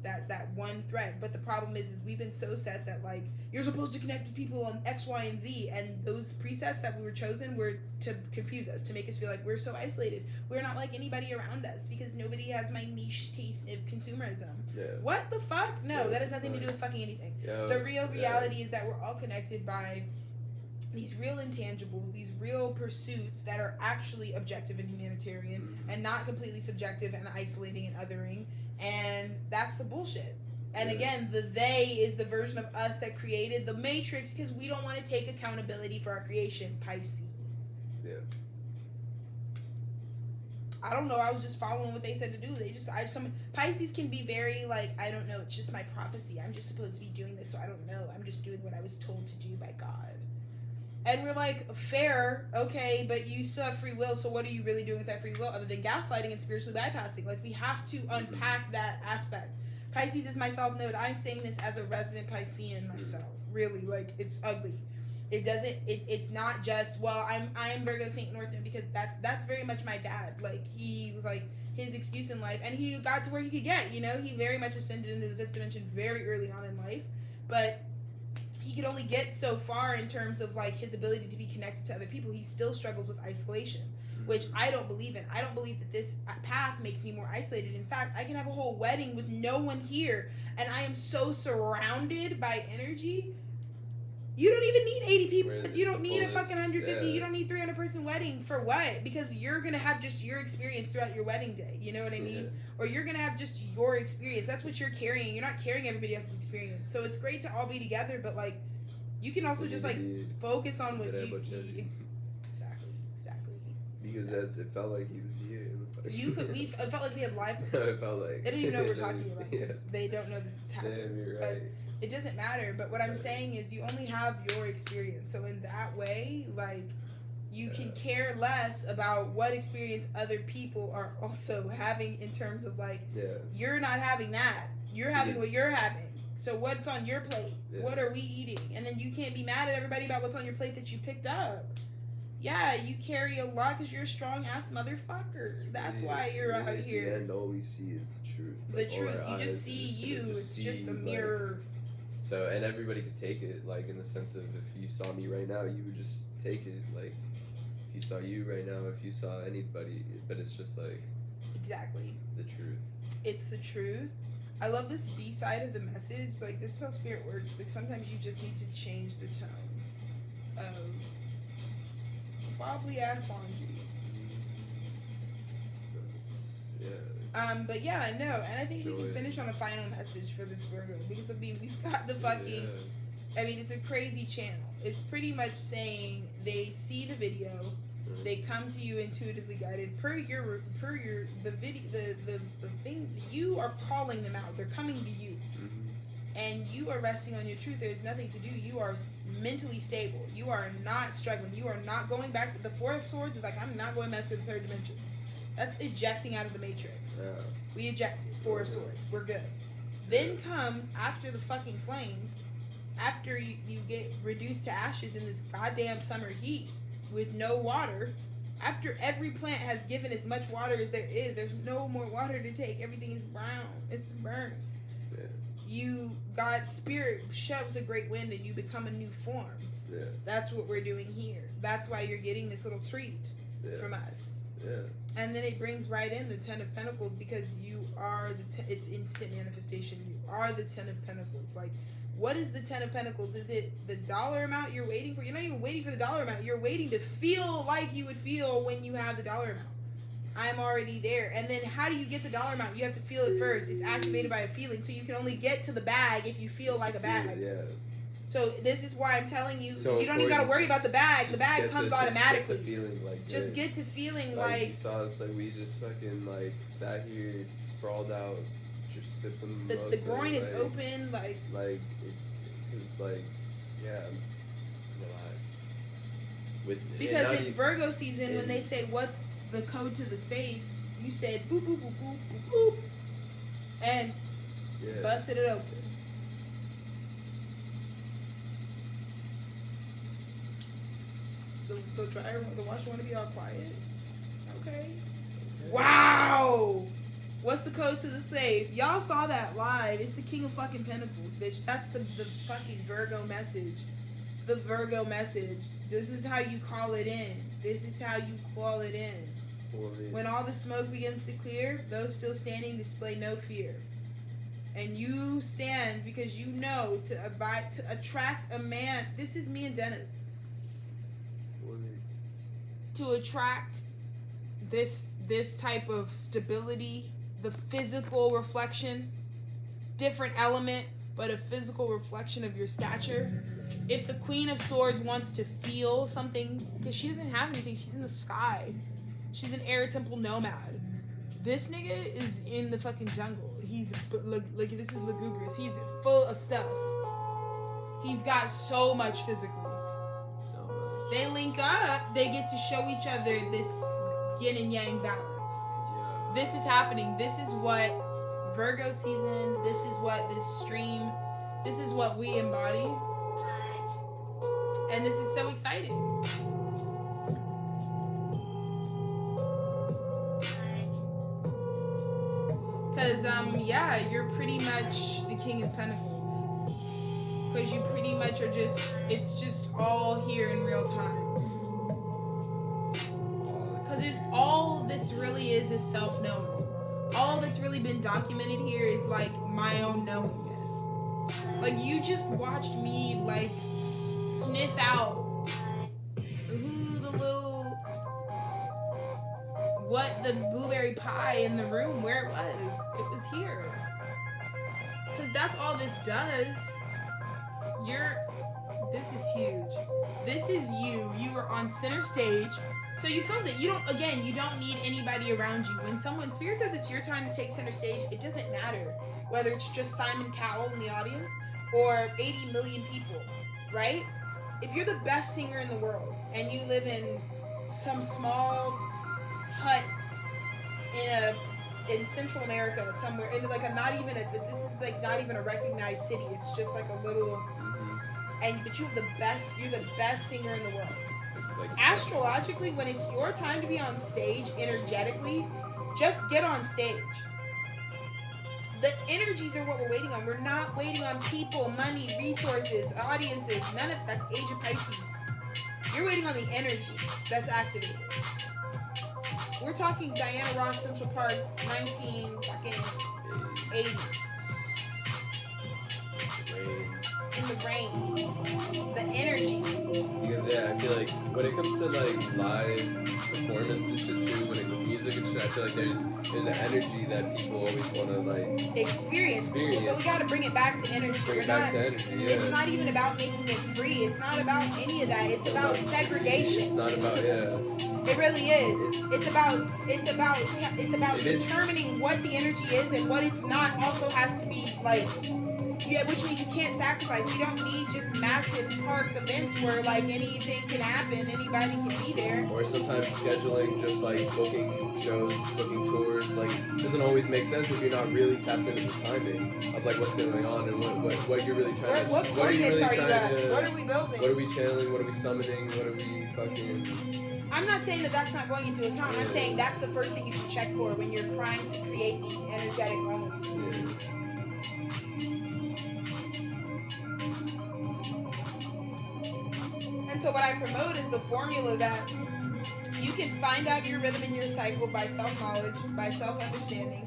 Speaker 2: that one thread. But the problem is we've been so set that, like, you're supposed to connect with people on X, Y, and Z, and those presets that we were chosen were to confuse us, to make us feel like we're so isolated. We're not like anybody around us because nobody has my niche taste of consumerism. Yeah. What the fuck? No, that has nothing to do with fucking anything. The real reality is that we're all connected by these real intangibles, these real pursuits that are actually objective and humanitarian, and not completely subjective and isolating and othering. And that's the bullshit. And again, the they is the version of us that created the Matrix, because we don't want to take accountability for our creation. Pisces. Yeah. I don't know. I was just following what they said to do. Pisces can be very like, I don't know. It's just my prophecy. I'm just supposed to be doing this, so I don't know. I'm just doing what I was told to do by God. And we're like, fair, okay, but you still have free will, so what are you really doing with that free will other than gaslighting and spiritually bypassing? Like, we have to unpack that aspect. Pisces is my south node. I'm saying this as a resident Piscean myself. really. Like, it's ugly. It doesn't, it's not just, well, I am Virgo Saint Northern, because that's very much my dad. Like, he was like, his excuse in life, and he got to where he could get, you know, he very much ascended into the fifth dimension very early on in life, but he could only get so far in terms of like his ability to be connected to other people. He still struggles with isolation, which I don't believe in. I don't believe that this path makes me more isolated. In fact, I can have a whole wedding with no one here, and I am so surrounded by energy. You don't even need 80 people. You don't need a fucking 150. You don't need 300-person wedding for what? Because you're gonna have just your experience throughout your wedding day. You know what I mean? Or you're gonna have just your experience. That's what you're carrying. You're not carrying everybody else's experience. So it's great to all be together, but like, you can also just like focus on what you. Exactly.
Speaker 1: Because it felt like he was here.
Speaker 2: It felt like we had live.
Speaker 1: It felt like.
Speaker 2: They don't even know what we're talking about. Because they don't know that it's happening.
Speaker 1: Damn, you're right.
Speaker 2: It doesn't matter, but what I'm saying is you only have your experience. So in that way, like, you can care less about what experience other people are also having in terms of like, you're not having that. You're having what you're having. So what's on your plate? Yeah. What are we eating? And then you can't be mad at everybody about what's on your plate that you picked up. Yeah, you carry a lot because you're a strong ass motherfucker. That's why you're out here.
Speaker 1: And all we see is the truth.
Speaker 2: The truth. You just see you. It's just a mirror.
Speaker 1: Like, so, and everybody could take it, like, in the sense of if you saw me right now, you would just take it. Like, if you saw you right now, if you saw anybody, but it's just like.
Speaker 2: Exactly.
Speaker 1: The truth.
Speaker 2: It's the truth. I love this B side of the message. Like, this is how spirit works. Like, sometimes you just need to change the tone of wobbly ass laundry. But yeah, no, and I think we can finish on a final message for this Virgo, because I mean, we've got the fucking, I mean, it's a crazy channel. It's pretty much saying they see the video, they come to you intuitively guided the video, the thing, you are calling them out. They're coming to you, and you are resting on your truth. There's nothing to do. You are mentally stable. You are not struggling. You are not going back to the Four of Swords. Is like, I'm not going back to the third dimension. That's ejecting out of the matrix. Yeah. We ejected. Four of Swords. We're good. Then comes, after the fucking flames, after you get reduced to ashes in this goddamn summer heat with no water, after every plant has given as much water as there is, there's no more water to take. Everything is brown. It's burnt. Yeah. You, God's spirit shoves a great wind and you become a new form. Yeah. That's what we're doing here. That's why you're getting this little treat from us. Yeah. And then it brings right in the Ten of Pentacles, because you are it's instant manifestation. You are the Ten of Pentacles. Like, what is the Ten of Pentacles? Is it the dollar amount you're waiting for? You're not even waiting for the dollar amount. You're waiting to feel like you would feel when you have the dollar amount. I'm already there. And then how do you get the dollar amount? You have to feel it first. It's activated by a feeling. So you can only get to the bag if you feel like a bag. Yeah. So this is why I'm telling you, you don't even got to worry about the bag. The bag comes automatically. Just get to feeling like.
Speaker 1: You saw us, like, we just fucking, like, sat here, sprawled out, just sipped some mimosa.
Speaker 2: The groin is open, like.
Speaker 1: Like, it's like, yeah, relax.
Speaker 2: Because in Virgo season, when they say, what's the code to the safe, you said, boop, boop, boop, boop, boop, boop, and busted it open. The dryer, the washer want to be all quiet. Okay. Wow. What's the code to the safe? Y'all saw that live. It's the King of fucking Pentacles, bitch. That's the fucking Virgo message. The Virgo message. This is how you call it in. This is how you call it in. When all the smoke begins to clear, those still standing display no fear. And you stand because you know to attract a man. This is me and Dennis. To attract this type of stability, the physical reflection, different element, but a physical reflection of your stature. If the Queen of Swords wants to feel something, because she doesn't have anything, she's in the sky. She's an air temple nomad. This nigga is in the fucking jungle. He's, look, this is lugubrious. He's full of stuff. He's got so much physically. They link up, they get to show each other this yin and yang balance. Yeah. This is happening. This is what Virgo season, this is what this stream, this is what we embody. And this is so exciting. Because, yeah, you're pretty much the King of Pentacles. Because you pretty much are just, it's just all here in real time. Because all this really is self-knowing. All that's really been documented here is like my own knowingness. Like, you just watched me like sniff out who the little, what the blueberry pie in the room, where it was here. Because that's all this does. This is huge. This is you. You were on center stage. So you filmed it. You don't need anybody around you. When someone, Spirit says it's your time to take center stage, it doesn't matter whether it's just Simon Cowell in the audience or 80 million people, right? If you're the best singer in the world and you live in some small hut in Central America somewhere, in like this is like not even a recognized city. It's just like a little, but you're the best singer in the world. Like, astrologically, when it's your time to be on stage, energetically, just get on stage. The energies are what we're waiting on. We're not waiting on people, money, resources, audiences. None of that's Age of Pisces. You're waiting on the energy that's activated. We're talking Diana Ross, Central Park, 1980. In the rain. The energy.
Speaker 1: Because yeah, I feel like when it comes to like live performance and shit too, when it comes to music and shit, I feel like there's an energy that people always want to like experience.
Speaker 2: But we got to bring it back to energy.
Speaker 1: Bring it back to energy. Yeah.
Speaker 2: It's not even about making it free. It's not about any of that. It's about segregation.
Speaker 1: It's not about
Speaker 2: It really is. It's about determining what the energy is and what it's not. Also has to be like. Yeah, which means you can't sacrifice. You don't need just massive park events where like anything can happen, anybody can be there.
Speaker 1: Or sometimes scheduling, just like booking shows, booking tours, like doesn't always make sense if you're not really tapped into the timing of like what's going on and what you're really trying to.
Speaker 2: What coordinates are you at? What are we building?
Speaker 1: What are we channeling? What are we summoning? What are we fucking?
Speaker 2: I'm not saying that's not going into account. I'm saying that's the first thing you should check for when you're trying to create these energetic moments.
Speaker 1: Yeah.
Speaker 2: And so what I promote is the formula that you can find out your rhythm in your cycle by self-knowledge, by self-understanding.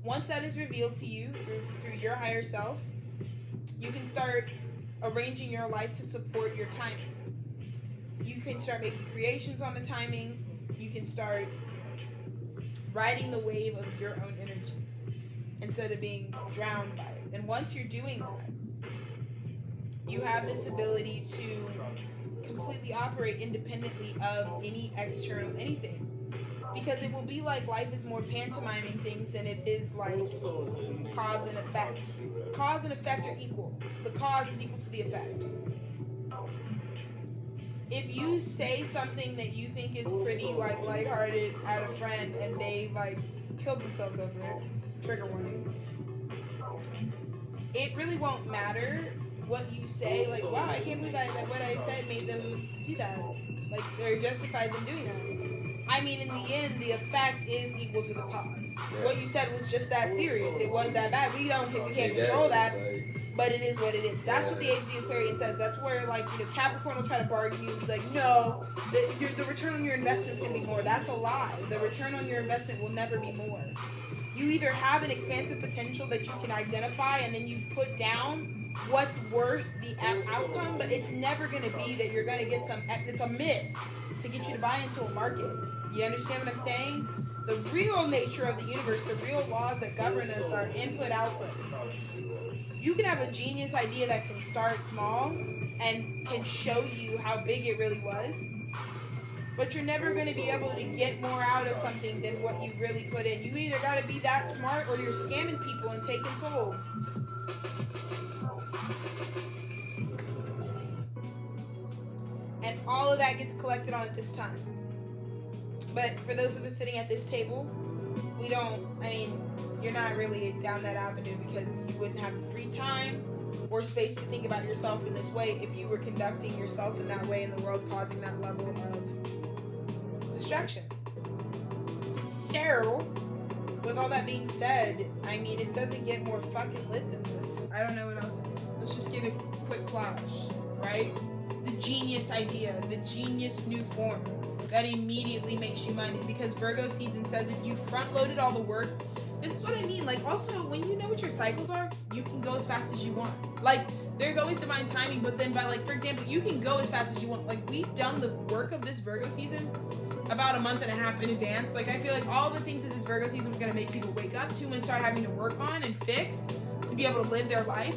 Speaker 2: Once that is revealed to you through your higher self, you can start arranging your life to support your timing. You can start making creations on the timing. You can start riding the wave of your own energy instead of being drowned by it. And once you're doing that, you have this ability to completely operate independently of any external anything. Because it will be like life is more pantomiming things than it is like cause and effect. Cause and effect are equal. The cause is equal to the effect. If you say something that you think is pretty like lighthearted at a friend and they like killed themselves over it, trigger warning, it really won't matter what you say, like, wow, I can't believe that what I said made them do that. Like, they're justified them doing that. I mean, in the end, the effect is equal to the cause. Yeah. What you said was just that serious. It was that bad. We can't control that, but it is what it is. That's what the Age of the Aquarian says. That's where, like, you know, Capricorn will try to bargain you and be like, no, the return on your investment is going to be more. That's a lie. The return on your investment will never be more. You either have an expansive potential that you can identify and then you put down what's worth the outcome, but it's never going to be that you're going to get it's a myth to get you to buy into a market. You understand what I'm saying? The real nature of the universe, the real laws that govern us are input, output. You can have a genius idea that can start small and can show you how big it really was, but you're never going to be able to get more out of something than what you really put in. You either got to be that smart or you're scamming people and taking souls. And all of that gets collected on at this time. But for those of us sitting at this table, you're not really down that avenue because you wouldn't have the free time, or space to think about yourself in this way if you were conducting yourself in that way and the world's causing that level of distraction. So, with all that being said, I mean, it doesn't get more fucking lit than this. I don't know what else. Let's just get a quick flash, right? The genius idea, the genius new form that immediately makes you minded, because Virgo season says if you front-loaded all the work, this is what I mean. Like, also, when you know what your cycles are, you can go as fast as you want. Like, there's always divine timing, but then by, like, for example, you can go as fast as you want. Like, we've done the work of this Virgo season about a month and a half in advance. Like, I feel like all the things that this Virgo season was going to make people wake up to and start having to work on and fix to be able to live their life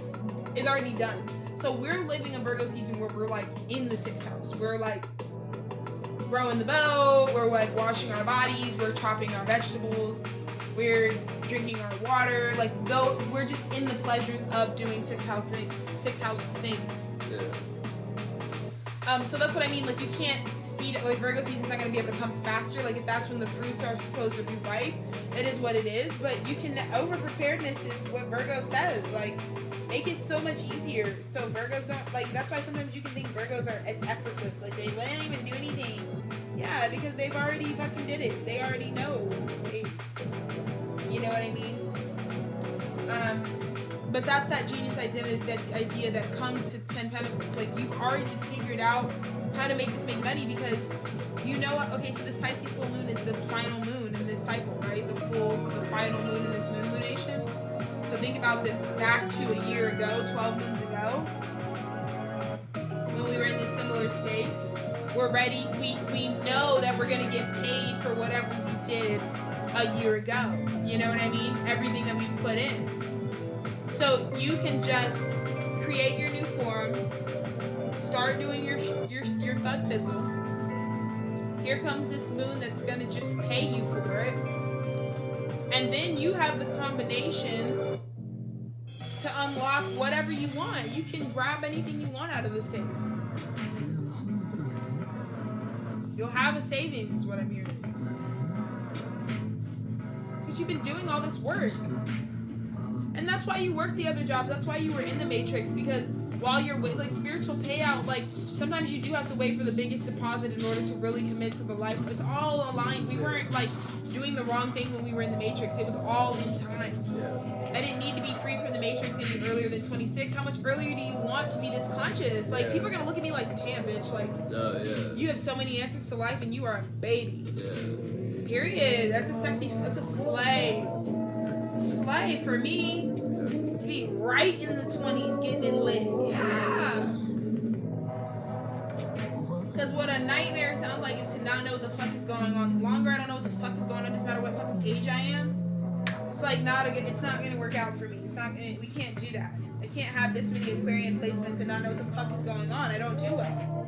Speaker 2: is already done. So we're living a Virgo season where we're, like, in the 6th house. We're, like, rowing the boat. We're, like, washing our bodies. We're chopping our vegetables. We're drinking our water. Like, though, we're just in the pleasures of doing 6th house things. 6th house things.
Speaker 1: Yeah.
Speaker 2: So that's what I mean. Like, you can't speed it. Like, Virgo season's not going to be able to come faster. Like, if that's when the fruits are supposed to be ripe, it is what it is. But you can, over-preparedness is what Virgo says. Like, make it so much easier. So Virgos don't, like, that's why sometimes you can think Virgos are, it's effortless. Like, they wouldn't even do anything. Yeah, because they've already fucking did it. They already know. You know what I mean? But that's that genius identity, that idea that comes to 10 Pentacles. Like, you've already figured out how to make this make money because you know what? Okay, so this Pisces full moon is the final moon in this cycle, right? The final moon in this moon lunation. So think about back to a year ago, 12 moons ago, when we were in this similar space. We're ready. We know that we're gonna get paid for whatever we did a year ago. You know what I mean? Everything that we've put in. So you can just create your new form, start doing your thug fizzle. Here comes this moon that's gonna just pay you for it, and then you have the combination to unlock whatever you want. You can grab anything you want out of the safe. You'll have a savings, is what I'm hearing. Because you've been doing all this work. And that's why you work the other jobs. That's why you were in the Matrix. Because while you're like spiritual payout, like sometimes you do have to wait for the biggest deposit in order to really commit to the life. It's all aligned. We weren't like doing the wrong thing when we were in the Matrix. It was all in time. I didn't need to be free from the Matrix any earlier than 26. How much earlier do you want to be this conscious? Like, people are going to look at me like, damn, bitch. Like, you have so many answers to life and you are a baby.
Speaker 1: Yeah.
Speaker 2: Period. That's a slay. It's a slay for me to be right in the 20s getting it lit. Yeah. Because what a nightmare sounds like is to not know what the fuck is going on. The longer I don't know what the fuck is going on, doesn't matter what fucking age I am. It's like it's not gonna work out for me. We can't do that. I can't have this many Aquarian placements and not know what the fuck is going on. I don't do well.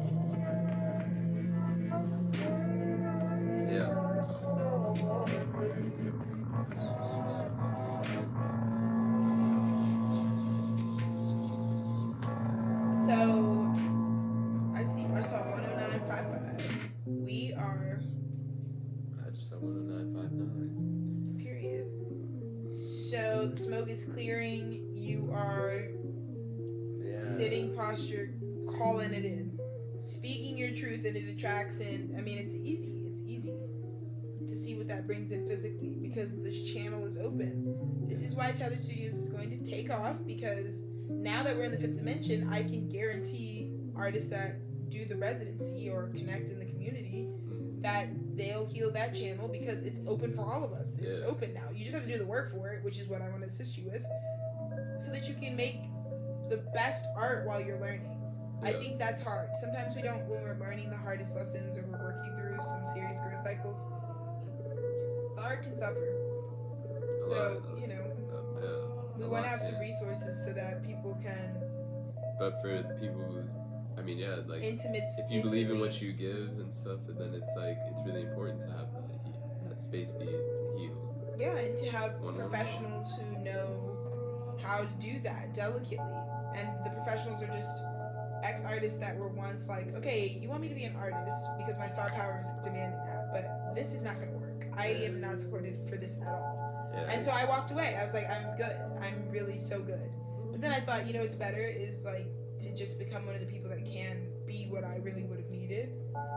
Speaker 2: So I saw 109.55. We are.
Speaker 1: I just saw 109.59.
Speaker 2: Period. So the smoke is clearing. You are sitting posture, calling it in, speaking your truth, and it attracts in. I mean, it's easy. It's easy to see what that brings in physically because this channel is open. This is why Tether Studios is going to take off, because now that we're in the 5th dimension, I can guarantee artists that do the residency or connect in the community that they'll heal that channel because it's open for all of us. It's open now. You just have to do the work for it, which is what I want to assist you with, so that you can make the best art while you're learning. I think that's hard. Sometimes we don't, when we're learning the hardest lessons or we're working through some serious growth cycles, the art can suffer. So, you know, we want to have some resources so that people can. But
Speaker 1: for people who, I mean, like,
Speaker 2: if
Speaker 1: you believe in what you give and stuff, and then it's like, it's really important to have that space be healed.
Speaker 2: Yeah, and to have professionals who know how to do that delicately. And the professionals are just ex-artists that were once like, okay, you want me to be an artist because my star power is demanding that, but this is not going to work. I am not supported for this at all. And so I walked away. I was like, I'm good. I'm really so good. But then I thought, you know what's better is like to just become one of the people that can be what I really would have needed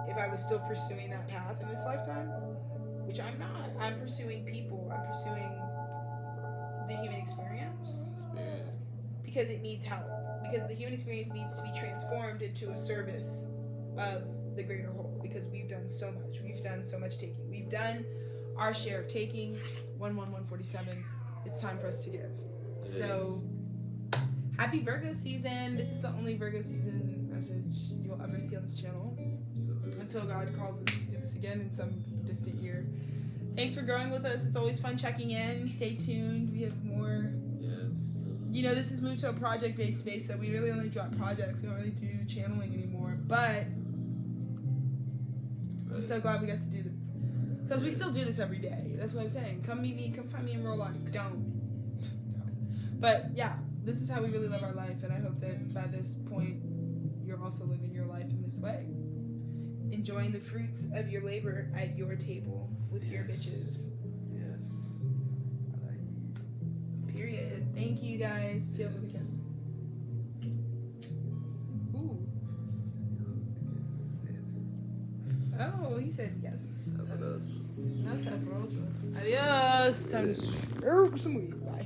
Speaker 2: if I was still pursuing that path in this lifetime, which I'm not. I'm pursuing people. I'm pursuing the human experience
Speaker 1: Spirit.
Speaker 2: because it needs help. Because the human experience needs to be transformed into a service of the greater whole. Because we've done so much. We've done so much taking. We've done our share of taking. 11147. It's time for us to give. So, happy Virgo season. This is the only Virgo season message you'll ever see on this channel.
Speaker 1: Absolutely.
Speaker 2: Until God calls us to do this again in some distant year. Thanks for growing with us. It's always fun checking in. Stay tuned. We have more.
Speaker 1: Yes.
Speaker 2: You know, this has moved to a project-based space, so we really only drop projects. We don't really do channeling anymore. But I'm so glad we got to do this. Because we still do this every day. That's what I'm saying. Come meet me. Come find me in real life. Don't. But, yeah. This is how we really live our life. And I hope that by this point, you're also living your life in this way. Enjoying the fruits of your labor at your table with your bitches.
Speaker 1: Yes.
Speaker 2: Period. Thank you guys. Sealed with a kiss. Ooh. Oh, he said yes.
Speaker 1: Sabroso.
Speaker 2: That's sabroso. Adios. Time to smoke some weed. Bye.